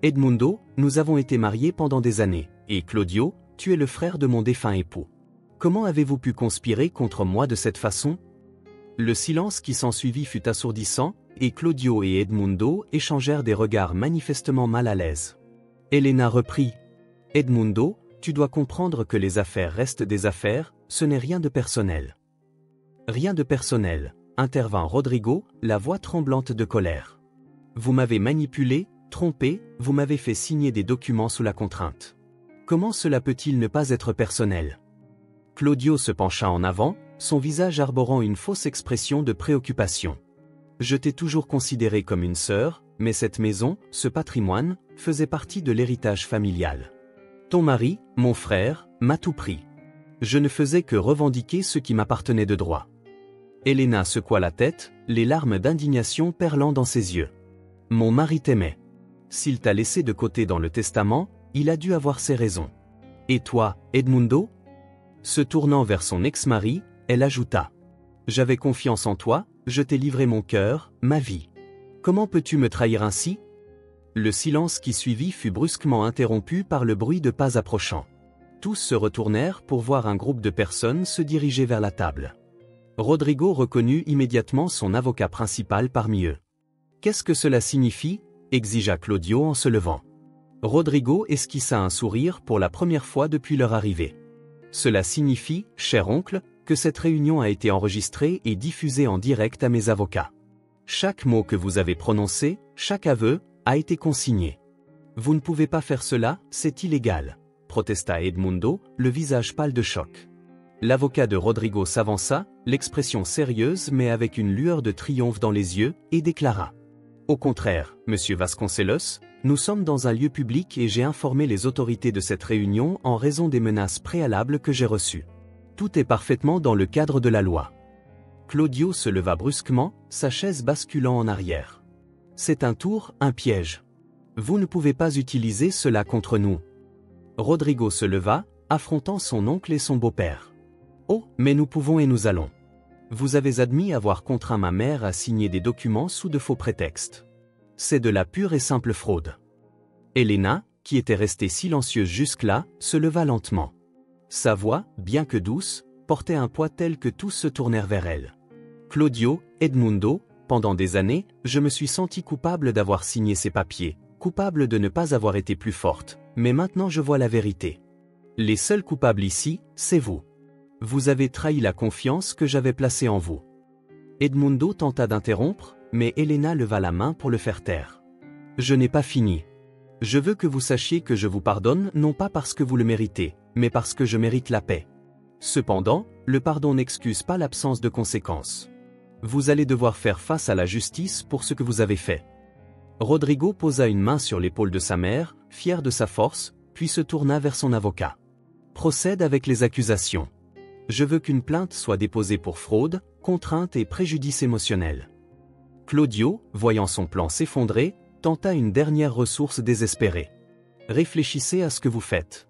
Edmundo, nous avons été mariés pendant des années, et Claudio, tu es le frère de mon défunt époux. Comment avez-vous pu conspirer contre moi de cette façon? Le silence qui s'ensuivit fut assourdissant, et Claudio et Edmundo échangèrent des regards manifestement mal à l'aise. Elena reprit. Edmundo, tu dois comprendre que les affaires restent des affaires, ce n'est rien de personnel. Rien de personnel, intervint Rodrigo, la voix tremblante de colère. Vous m'avez manipulé, trompé, vous m'avez fait signer des documents sous la contrainte. Comment cela peut-il ne pas être personnel? Claudio se pencha en avant, son visage arborant une fausse expression de préoccupation. Je t'ai toujours considéré comme une sœur, mais cette maison, ce patrimoine, faisait partie de l'héritage familial. Ton mari, mon frère, m'a tout pris. Je ne faisais que revendiquer ce qui m'appartenait de droit. Elena secoua la tête, les larmes d'indignation perlant dans ses yeux. Mon mari t'aimait. S'il t'a laissé de côté dans le testament, il a dû avoir ses raisons. Et toi, Edmundo? Se tournant vers son ex-mari, elle ajouta. J'avais confiance en toi, je t'ai livré mon cœur, ma vie. Comment peux-tu me trahir ainsi? Le silence qui suivit fut brusquement interrompu par le bruit de pas approchant. Tous se retournèrent pour voir un groupe de personnes se diriger vers la table. Rodrigo reconnut immédiatement son avocat principal parmi eux. Qu'est-ce que cela signifie? Exigea Claudio en se levant. Rodrigo esquissa un sourire pour la première fois depuis leur arrivée. Cela signifie, cher oncle, que cette réunion a été enregistrée et diffusée en direct à mes avocats. Chaque mot que vous avez prononcé, chaque aveu, a été consigné. Vous ne pouvez pas faire cela, c'est illégal, protesta Edmundo, le visage pâle de choc. L'avocat de Rodrigo s'avança, l'expression sérieuse mais avec une lueur de triomphe dans les yeux, et déclara. Au contraire, monsieur Vasconcelos, nous sommes dans un lieu public et j'ai informé les autorités de cette réunion en raison des menaces préalables que j'ai reçues. Tout est parfaitement dans le cadre de la loi. Claudio se leva brusquement, sa chaise basculant en arrière. C'est un tour, un piège. Vous ne pouvez pas utiliser cela contre nous. Rodrigo se leva, affrontant son oncle et son beau-père. Oh, mais nous pouvons et nous allons. Vous avez admis avoir contraint ma mère à signer des documents sous de faux prétextes. C'est de la pure et simple fraude. Elena, qui était restée silencieuse jusque-là, se leva lentement. Sa voix, bien que douce, portait un poids tel que tous se tournèrent vers elle. Claudio, Edmundo, pendant des années, je me suis senti coupable d'avoir signé ces papiers, coupable de ne pas avoir été plus forte, mais maintenant je vois la vérité. Les seuls coupables ici, c'est vous. Vous avez trahi la confiance que j'avais placée en vous. Edmundo tenta d'interrompre, mais Elena leva la main pour le faire taire. Je n'ai pas fini. Je veux que vous sachiez que je vous pardonne non pas parce que vous le méritez, mais parce que je mérite la paix. Cependant, le pardon n'excuse pas l'absence de conséquences. Vous allez devoir faire face à la justice pour ce que vous avez fait. Rodrigo posa une main sur l'épaule de sa mère, fier de sa force, puis se tourna vers son avocat. Procède avec les accusations. Je veux qu'une plainte soit déposée pour fraude, contrainte et préjudice émotionnel. Claudio, voyant son plan s'effondrer, tenta une dernière ressource désespérée. Réfléchissez à ce que vous faites.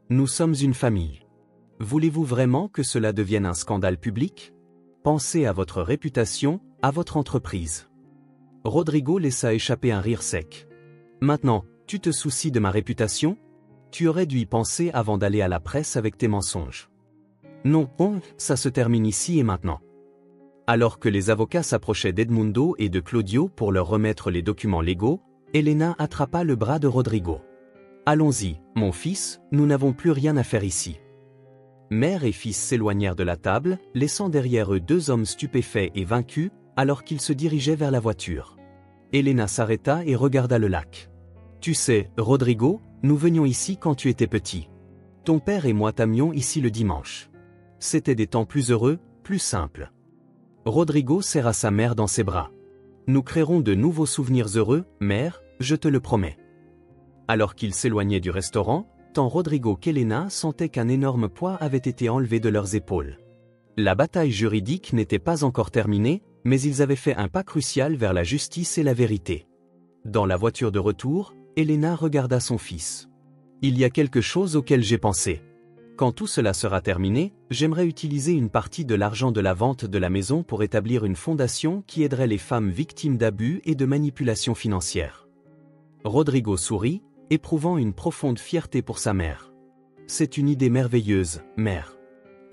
Nous sommes une famille. Voulez-vous vraiment que cela devienne un scandale public? Pensez à votre réputation, à votre entreprise. Rodrigo laissa échapper un rire sec. Maintenant, tu te soucies de ma réputation? Tu aurais dû y penser avant d'aller à la presse avec tes mensonges. Non, ça se termine ici et maintenant. Alors que les avocats s'approchaient d'Edmundo et de Claudio pour leur remettre les documents légaux, Elena attrapa le bras de Rodrigo. Allons-y, mon fils, nous n'avons plus rien à faire ici. Mère et fils s'éloignèrent de la table, laissant derrière eux deux hommes stupéfaits et vaincus, alors qu'ils se dirigeaient vers la voiture. Elena s'arrêta et regarda le lac. Tu sais, Rodrigo, nous venions ici quand tu étais petit. Ton père et moi t'amions ici le dimanche. C'était des temps plus heureux, plus simples. Rodrigo serra sa mère dans ses bras. Nous créerons de nouveaux souvenirs heureux, mère, je te le promets. Alors qu'ils s'éloignaient du restaurant, tant Rodrigo qu'Elena sentaient qu'un énorme poids avait été enlevé de leurs épaules. La bataille juridique n'était pas encore terminée, mais ils avaient fait un pas crucial vers la justice et la vérité. Dans la voiture de retour, Elena regarda son fils. Il y a quelque chose auquel j'ai pensé. Quand tout cela sera terminé, j'aimerais utiliser une partie de l'argent de la vente de la maison pour établir une fondation qui aiderait les femmes victimes d'abus et de manipulations financières. Rodrigo sourit, éprouvant une profonde fierté pour sa mère. C'est une idée merveilleuse, mère.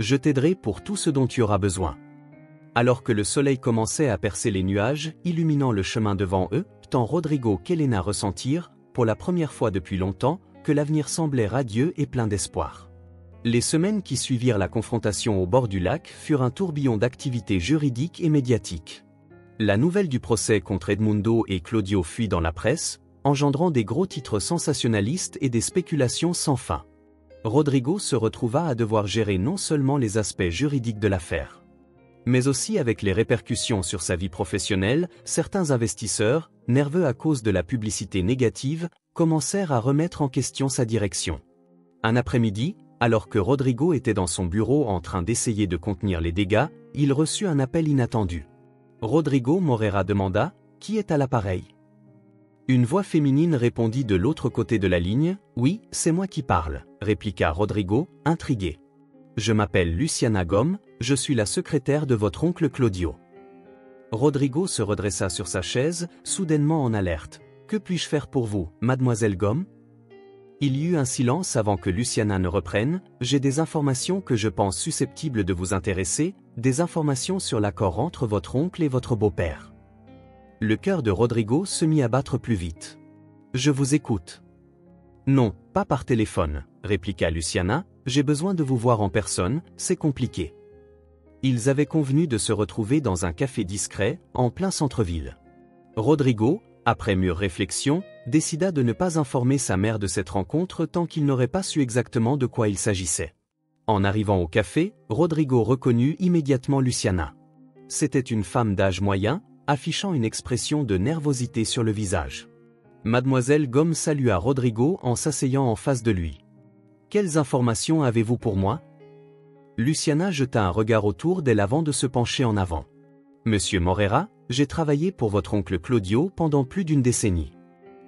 Je t'aiderai pour tout ce dont tu auras besoin. Alors que le soleil commençait à percer les nuages, illuminant le chemin devant eux, tant Rodrigo qu'Elena ressentirent, pour la première fois depuis longtemps, que l'avenir semblait radieux et plein d'espoir. Les semaines qui suivirent la confrontation au bord du lac furent un tourbillon d'activités juridiques et médiatiques. La nouvelle du procès contre Edmundo et Claudio fuit dans la presse, engendrant des gros titres sensationnalistes et des spéculations sans fin. Rodrigo se retrouva à devoir gérer non seulement les aspects juridiques de l'affaire, mais aussi avec les répercussions sur sa vie professionnelle. Certains investisseurs, nerveux à cause de la publicité négative, commencèrent à remettre en question sa direction. Un après-midi, alors que Rodrigo était dans son bureau en train d'essayer de contenir les dégâts, il reçut un appel inattendu. Rodrigo Moreira demanda « Qui est à l'appareil ?» Une voix féminine répondit de l'autre côté de la ligne « Oui, c'est moi qui parle », répliqua Rodrigo, intrigué. « Je m'appelle Luciana Gomes, je suis la secrétaire de votre oncle Claudio. » Rodrigo se redressa sur sa chaise, soudainement en alerte. « Que puis-je faire pour vous, mademoiselle Gomes ?» Il y eut un silence avant que Luciana ne reprenne. « J'ai des informations que je pense susceptibles de vous intéresser, des informations sur l'accord entre votre oncle et votre beau-père. » Le cœur de Rodrigo se mit à battre plus vite. « Je vous écoute. »« Non, pas par téléphone, » répliqua Luciana, « j'ai besoin de vous voir en personne, c'est compliqué. » Ils avaient convenu de se retrouver dans un café discret, en plein centre-ville. Rodrigo, après mûre réflexion, décida de ne pas informer sa mère de cette rencontre tant qu'il n'aurait pas su exactement de quoi il s'agissait. En arrivant au café, Rodrigo reconnut immédiatement Luciana. C'était une femme d'âge moyen, affichant une expression de nervosité sur le visage. Mademoiselle Gomes salua Rodrigo en s'asseyant en face de lui. « Quelles informations avez-vous pour moi ?» Luciana jeta un regard autour d'elle avant de se pencher en avant. « Monsieur Moreira, j'ai travaillé pour votre oncle Claudio pendant plus d'une décennie.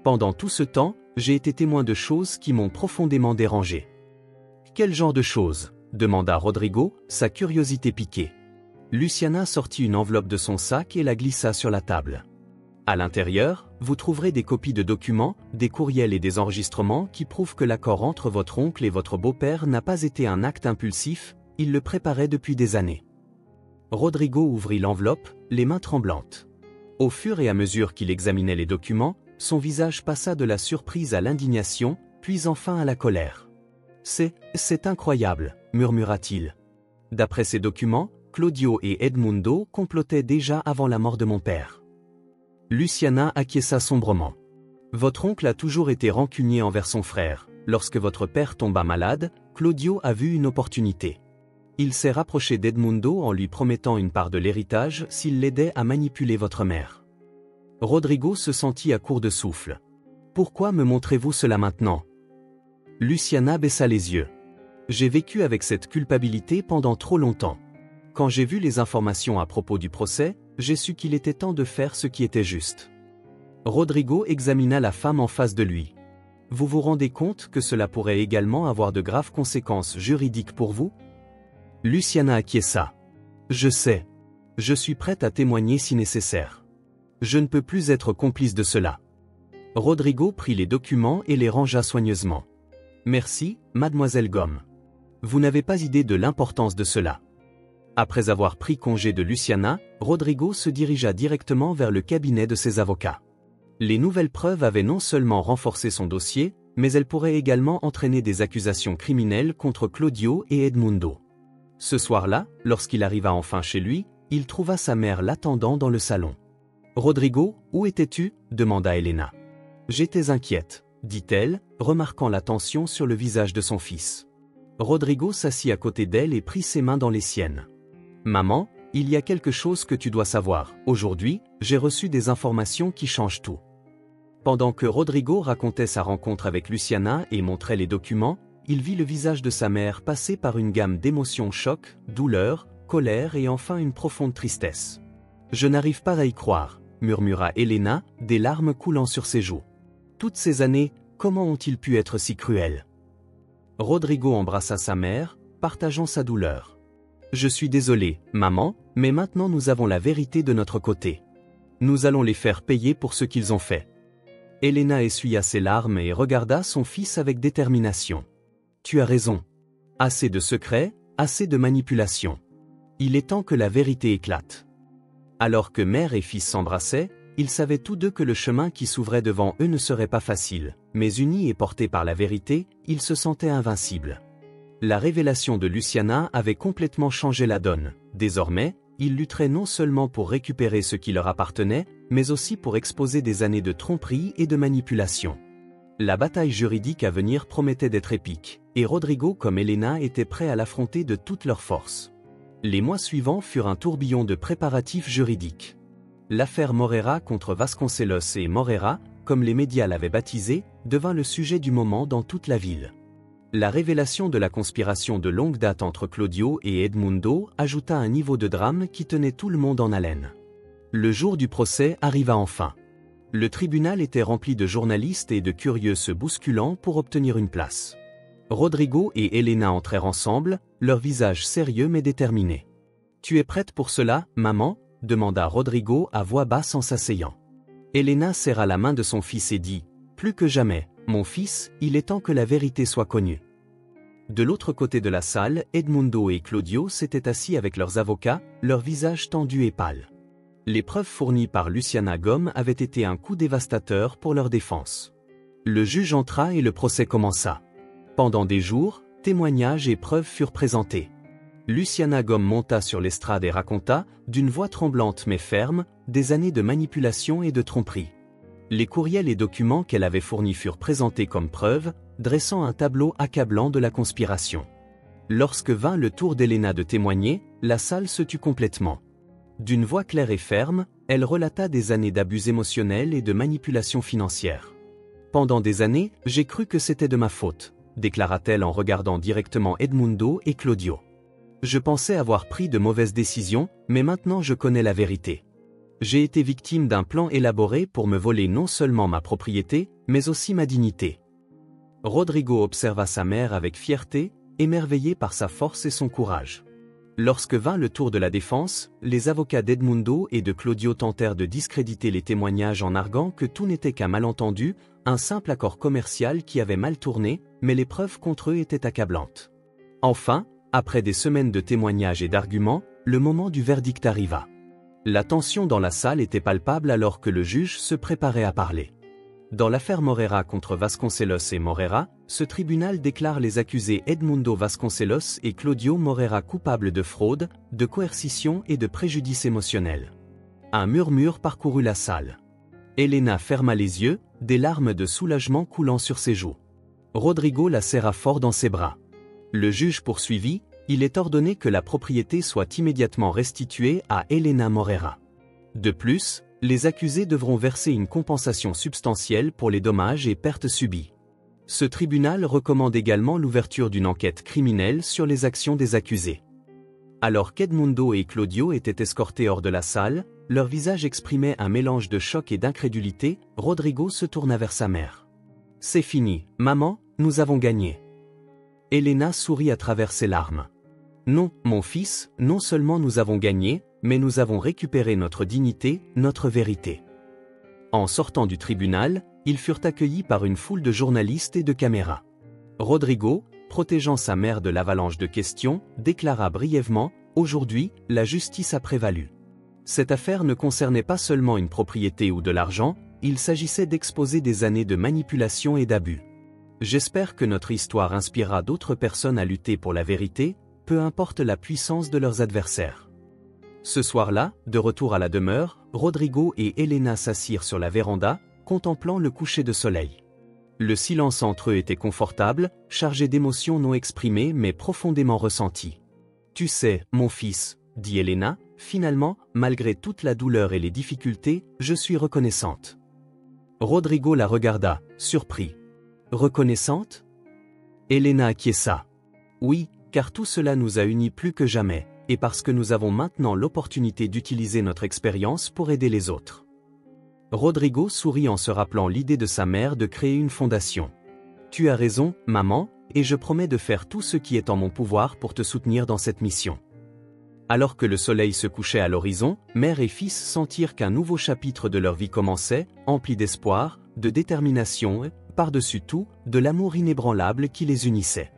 Pendant tout ce temps, j'ai été témoin de choses qui m'ont profondément dérangé. »« Quel genre de choses ?» demanda Rodrigo, sa curiosité piquée. Luciana sortit une enveloppe de son sac et la glissa sur la table. À l'intérieur, vous trouverez des copies de documents, des courriels et des enregistrements qui prouvent que l'accord entre votre oncle et votre beau-père n'a pas été un acte impulsif, il le préparait depuis des années. Rodrigo ouvrit l'enveloppe, les mains tremblantes. Au fur et à mesure qu'il examinait les documents, son visage passa de la surprise à l'indignation, puis enfin à la colère. « C'est incroyable », murmura-t-il. « D'après ces documents, Claudio et Edmundo complotaient déjà avant la mort de mon père. » Luciana acquiesça sombrement. « Votre oncle a toujours été rancunier envers son frère. Lorsque votre père tomba malade, Claudio a vu une opportunité. Il s'est rapproché d'Edmundo en lui promettant une part de l'héritage s'il l'aidait à manipuler votre mère. » Rodrigo se sentit à court de souffle. « Pourquoi me montrez-vous cela maintenant ?» Luciana baissa les yeux. « J'ai vécu avec cette culpabilité pendant trop longtemps. Quand j'ai vu les informations à propos du procès, j'ai su qu'il était temps de faire ce qui était juste. » Rodrigo examina la femme en face de lui. « Vous vous rendez compte que cela pourrait également avoir de graves conséquences juridiques pour vous ?» Luciana acquiesça. « Je sais. Je suis prête à témoigner si nécessaire. Je ne peux plus être complice de cela. » Rodrigo prit les documents et les rangea soigneusement. « Merci, mademoiselle Gomes. Vous n'avez pas idée de l'importance de cela. » Après avoir pris congé de Luciana, Rodrigo se dirigea directement vers le cabinet de ses avocats. Les nouvelles preuves avaient non seulement renforcé son dossier, mais elles pourraient également entraîner des accusations criminelles contre Claudio et Edmundo. Ce soir-là, lorsqu'il arriva enfin chez lui, il trouva sa mère l'attendant dans le salon. « Rodrigo, où étais-tu » demanda Elena. « J'étais inquiète, » dit-elle, remarquant la tension sur le visage de son fils. Rodrigo s'assit à côté d'elle et prit ses mains dans les siennes. « Maman, il y a quelque chose que tu dois savoir. Aujourd'hui, j'ai reçu des informations qui changent tout. » Pendant que Rodrigo racontait sa rencontre avec Luciana et montrait les documents, il vit le visage de sa mère passer par une gamme d'émotions: choc, douleur, colère et enfin une profonde tristesse. « Je n'arrive pas à y croire », murmura Elena, des larmes coulant sur ses joues. « Toutes ces années, comment ont-ils pu être si cruels ?» Rodrigo embrassa sa mère, partageant sa douleur. « Je suis désolé, maman, mais maintenant nous avons la vérité de notre côté. Nous allons les faire payer pour ce qu'ils ont fait. » Elena essuya ses larmes et regarda son fils avec détermination. « Tu as raison. Assez de secrets, assez de manipulation. Il est temps que la vérité éclate. » Alors que mère et fils s'embrassaient, ils savaient tous deux que le chemin qui s'ouvrait devant eux ne serait pas facile, mais unis et portés par la vérité, ils se sentaient invincibles. La révélation de Luciana avait complètement changé la donne. Désormais, ils lutteraient non seulement pour récupérer ce qui leur appartenait, mais aussi pour exposer des années de tromperie et de manipulation. La bataille juridique à venir promettait d'être épique, et Rodrigo comme Elena étaient prêts à l'affronter de toutes leurs forces. Les mois suivants furent un tourbillon de préparatifs juridiques. L'affaire Moreira contre Vasconcelos et Moreira, comme les médias l'avaient baptisé, devint le sujet du moment dans toute la ville. La révélation de la conspiration de longue date entre Claudio et Edmundo ajouta un niveau de drame qui tenait tout le monde en haleine. Le jour du procès arriva enfin. Le tribunal était rempli de journalistes et de curieux se bousculant pour obtenir une place. Rodrigo et Elena entrèrent ensemble, leur visage sérieux mais déterminé. « Tu es prête pour cela, maman ?» demanda Rodrigo à voix basse en s'asseyant. Elena serra la main de son fils et dit « Plus que jamais, mon fils, il est temps que la vérité soit connue. » De l'autre côté de la salle, Edmundo et Claudio s'étaient assis avec leurs avocats, leurs visages tendus et pâles. Les preuves fournies par Luciana Gom avaient été un coup dévastateur pour leur défense. Le juge entra et le procès commença. Pendant des jours, témoignages et preuves furent présentés. Luciana Gom monta sur l'estrade et raconta, d'une voix tremblante mais ferme, des années de manipulation et de tromperie. Les courriels et documents qu'elle avait fournis furent présentés comme preuves, dressant un tableau accablant de la conspiration. Lorsque vint le tour d'Elena de témoigner, la salle se tut complètement. D'une voix claire et ferme, elle relata des années d'abus émotionnels et de manipulation financière. « Pendant des années, j'ai cru que c'était de ma faute », déclara-t-elle en regardant directement Edmundo et Claudio. « Je pensais avoir pris de mauvaises décisions, mais maintenant je connais la vérité. J'ai été victime d'un plan élaboré pour me voler non seulement ma propriété, mais aussi ma dignité. » Rodrigo observa sa mère avec fierté, émerveillé par sa force et son courage. Lorsque vint le tour de la défense, les avocats d'Edmundo et de Claudio tentèrent de discréditer les témoignages en arguant que tout n'était qu'un malentendu, un simple accord commercial qui avait mal tourné, mais les preuves contre eux étaient accablantes. Enfin, après des semaines de témoignages et d'arguments, le moment du verdict arriva. La tension dans la salle était palpable alors que le juge se préparait à parler. Dans l'affaire Moreira contre Vasconcelos et Moreira, ce tribunal déclare les accusés Edmundo Vasconcelos et Claudio Moreira coupables de fraude, de coercition et de préjudice émotionnel. Un murmure parcourut la salle. Elena ferma les yeux, des larmes de soulagement coulant sur ses joues. Rodrigo la serra fort dans ses bras. Le juge poursuivit, « Il est ordonné que la propriété soit immédiatement restituée à Elena Moreira. De plus, les accusés devront verser une compensation substantielle pour les dommages et pertes subies. » Ce tribunal recommande également l'ouverture d'une enquête criminelle sur les actions des accusés. Alors qu'Edmundo et Claudio étaient escortés hors de la salle, leur visage exprimait un mélange de choc et d'incrédulité, Rodrigo se tourna vers sa mère. « C'est fini, maman, nous avons gagné. » Elena sourit à travers ses larmes. « Non, mon fils, non seulement nous avons gagné, mais nous avons récupéré notre dignité, notre vérité. » En sortant du tribunal, ils furent accueillis par une foule de journalistes et de caméras. Rodrigo, protégeant sa mère de l'avalanche de questions, déclara brièvement « Aujourd'hui, la justice a prévalu. » Cette affaire ne concernait pas seulement une propriété ou de l'argent, il s'agissait d'exposer des années de manipulation et d'abus. J'espère que notre histoire inspirera d'autres personnes à lutter pour la vérité, peu importe la puissance de leurs adversaires. Ce soir-là, de retour à la demeure, Rodrigo et Elena s'assirent sur la véranda, contemplant le coucher de soleil. Le silence entre eux était confortable, chargé d'émotions non exprimées mais profondément ressenties. « Tu sais, mon fils, » dit Elena, « finalement, malgré toute la douleur et les difficultés, je suis reconnaissante. » Rodrigo la regarda, surpris. « Reconnaissante ?» Elena acquiesça. « Oui, car tout cela nous a unis plus que jamais, et parce que nous avons maintenant l'opportunité d'utiliser notre expérience pour aider les autres. » Rodrigo sourit en se rappelant l'idée de sa mère de créer une fondation. « Tu as raison, maman, et je promets de faire tout ce qui est en mon pouvoir pour te soutenir dans cette mission. » Alors que le soleil se couchait à l'horizon, mère et fils sentirent qu'un nouveau chapitre de leur vie commençait, empli d'espoir, de détermination et, par-dessus tout, de l'amour inébranlable qui les unissait.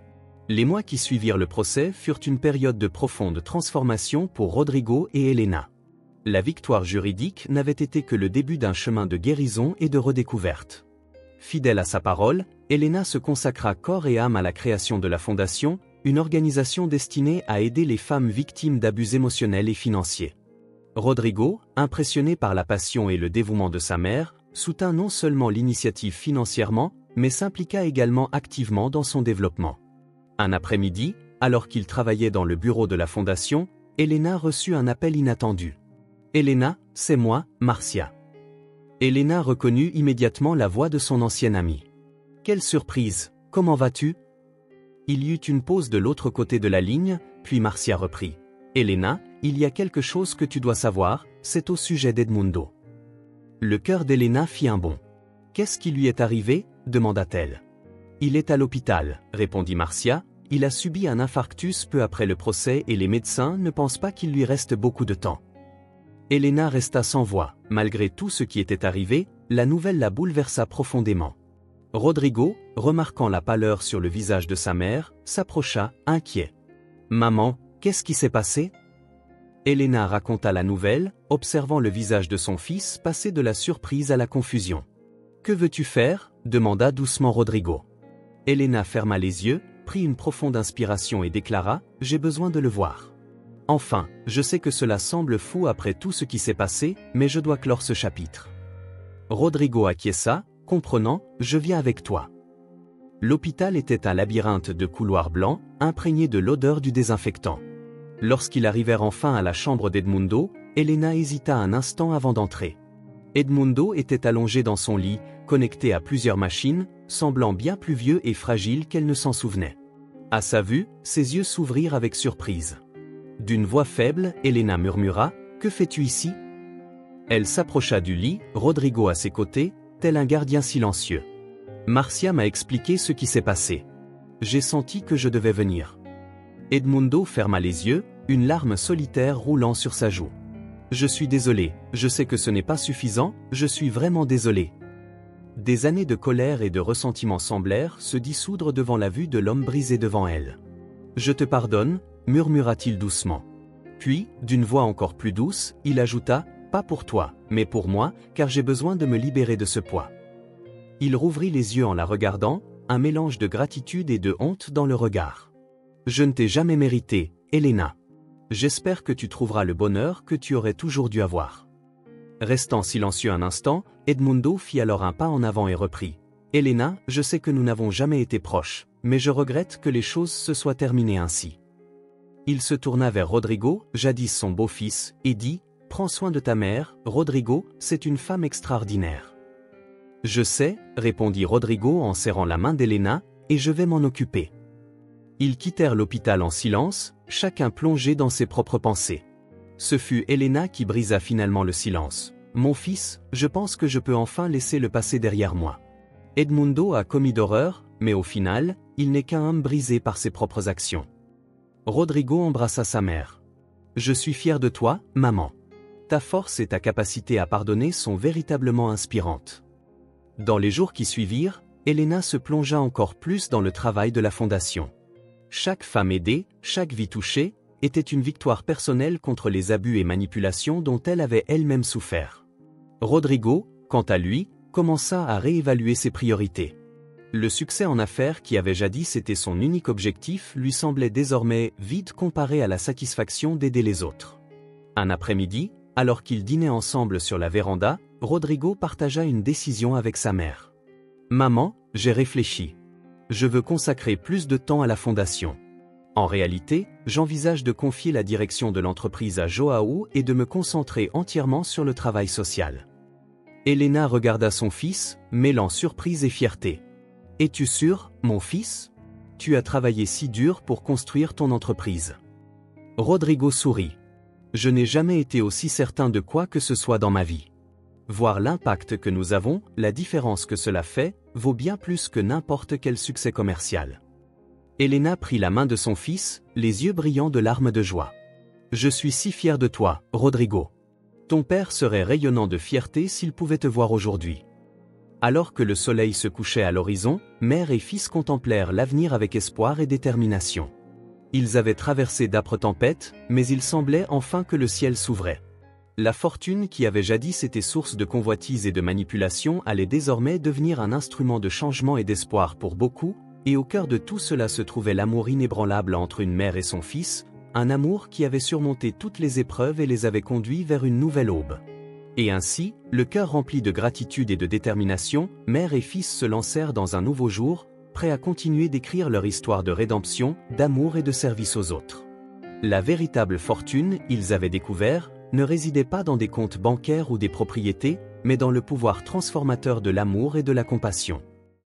Les mois qui suivirent le procès furent une période de profonde transformation pour Rodrigo et Elena. La victoire juridique n'avait été que le début d'un chemin de guérison et de redécouverte. Fidèle à sa parole, Elena se consacra corps et âme à la création de la Fondation, une organisation destinée à aider les femmes victimes d'abus émotionnels et financiers. Rodrigo, impressionné par la passion et le dévouement de sa mère, soutint non seulement l'initiative financièrement, mais s'impliqua également activement dans son développement. Un après-midi, alors qu'il travaillait dans le bureau de la Fondation, Elena reçut un appel inattendu. « Elena, c'est moi, Marcia. » Elena reconnut immédiatement la voix de son ancienne amie. « Quelle surprise, comment vas-tu » Il y eut une pause de l'autre côté de la ligne, puis Marcia reprit. Elena, il y a quelque chose que tu dois savoir, c'est au sujet d'Edmundo. Le cœur d'Elena fit un bond. Qu'est-ce qui lui est arrivé? Demanda-t-elle. Il est à l'hôpital, répondit Marcia. Il a subi un infarctus peu après le procès et les médecins ne pensent pas qu'il lui reste beaucoup de temps. Elena resta sans voix. Malgré tout ce qui était arrivé, la nouvelle la bouleversa profondément. Rodrigo, remarquant la pâleur sur le visage de sa mère, s'approcha, inquiet. « Maman, qu'est-ce qui s'est passé ?» Elena raconta la nouvelle, observant le visage de son fils passer de la surprise à la confusion. « Que veux-tu faire ?» demanda doucement Rodrigo. Elena ferma les yeux, prit une profonde inspiration et déclara « J'ai besoin de le voir. » Enfin, je sais que cela semble fou après tout ce qui s'est passé, mais je dois clore ce chapitre. Rodrigo acquiesça, comprenant « Je viens avec toi. » L'hôpital était un labyrinthe de couloirs blancs, imprégné de l'odeur du désinfectant. Lorsqu'ils arrivèrent enfin à la chambre d'Edmundo, Elena hésita un instant avant d'entrer. Edmundo était allongé dans son lit, connecté à plusieurs machines, semblant bien plus vieux et fragile qu'elle ne s'en souvenait. À sa vue, ses yeux s'ouvrirent avec surprise. D'une voix faible, Elena murmura « Que fais-tu ici ?» Elle s'approcha du lit, Rodrigo à ses côtés, tel un gardien silencieux. Marcia m'a expliqué ce qui s'est passé. J'ai senti que je devais venir. Edmundo ferma les yeux, une larme solitaire roulant sur sa joue. Je suis désolé, je sais que ce n'est pas suffisant, je suis vraiment désolé. Des années de colère et de ressentiment semblèrent se dissoudre devant la vue de l'homme brisé devant elle. Je te pardonne, murmura-t-il doucement. Puis, d'une voix encore plus douce, il ajouta, pas pour toi, mais pour moi, car j'ai besoin de me libérer de ce poids. Il rouvrit les yeux en la regardant, un mélange de gratitude et de honte dans le regard. Je ne t'ai jamais mérité, Elena. J'espère que tu trouveras le bonheur que tu aurais toujours dû avoir. Restant silencieux un instant, Edmundo fit alors un pas en avant et reprit. Elena, je sais que nous n'avons jamais été proches, mais je regrette que les choses se soient terminées ainsi. Il se tourna vers Rodrigo, jadis son beau-fils, et dit, prends soin de ta mère, Rodrigo, c'est une femme extraordinaire. Je sais, répondit Rodrigo en serrant la main d'Elena, et je vais m'en occuper. Ils quittèrent l'hôpital en silence, chacun plongé dans ses propres pensées. Ce fut Elena qui brisa finalement le silence. Mon fils, je pense que je peux enfin laisser le passé derrière moi. Edmundo a commis d'horreur, mais au final, il n'est qu'un homme brisé par ses propres actions. Rodrigo embrassa sa mère. Je suis fier de toi, maman. Ta force et ta capacité à pardonner sont véritablement inspirantes. Dans les jours qui suivirent, Elena se plongea encore plus dans le travail de la fondation. Chaque femme aidée, chaque vie touchée, était une victoire personnelle contre les abus et manipulations dont elle avait elle-même souffert. Rodrigo, quant à lui, commença à réévaluer ses priorités. Le succès en affaires qui avait jadis été son unique objectif lui semblait désormais vide comparé à la satisfaction d'aider les autres. Un après-midi, alors qu'ils dînaient ensemble sur la véranda, Rodrigo partagea une décision avec sa mère. « Maman, j'ai réfléchi. Je veux consacrer plus de temps à la fondation. En réalité, j'envisage de confier la direction de l'entreprise à Joao et de me concentrer entièrement sur le travail social. » Elena regarda son fils, mêlant surprise et fierté. « Es-tu sûr, mon fils? Tu as travaillé si dur pour construire ton entreprise. » Rodrigo sourit. « Je n'ai jamais été aussi certain de quoi que ce soit dans ma vie. Voir l'impact que nous avons, la différence que cela fait, vaut bien plus que n'importe quel succès commercial. » Elena prit la main de son fils, les yeux brillants de larmes de joie. « Je suis si fier de toi, Rodrigo. Ton père serait rayonnant de fierté s'il pouvait te voir aujourd'hui. » Alors que le soleil se couchait à l'horizon, mère et fils contemplèrent l'avenir avec espoir et détermination. Ils avaient traversé d'âpres tempêtes, mais il semblait enfin que le ciel s'ouvrait. La fortune qui avait jadis été source de convoitise et de manipulation allait désormais devenir un instrument de changement et d'espoir pour beaucoup, et au cœur de tout cela se trouvait l'amour inébranlable entre une mère et son fils, un amour qui avait surmonté toutes les épreuves et les avait conduits vers une nouvelle aube. Et ainsi, le cœur rempli de gratitude et de détermination, mère et fils se lancèrent dans un nouveau jour, prêts à continuer d'écrire leur histoire de rédemption, d'amour et de service aux autres. La véritable fortune, ils avaient découvert, ne résidait pas dans des comptes bancaires ou des propriétés, mais dans le pouvoir transformateur de l'amour et de la compassion.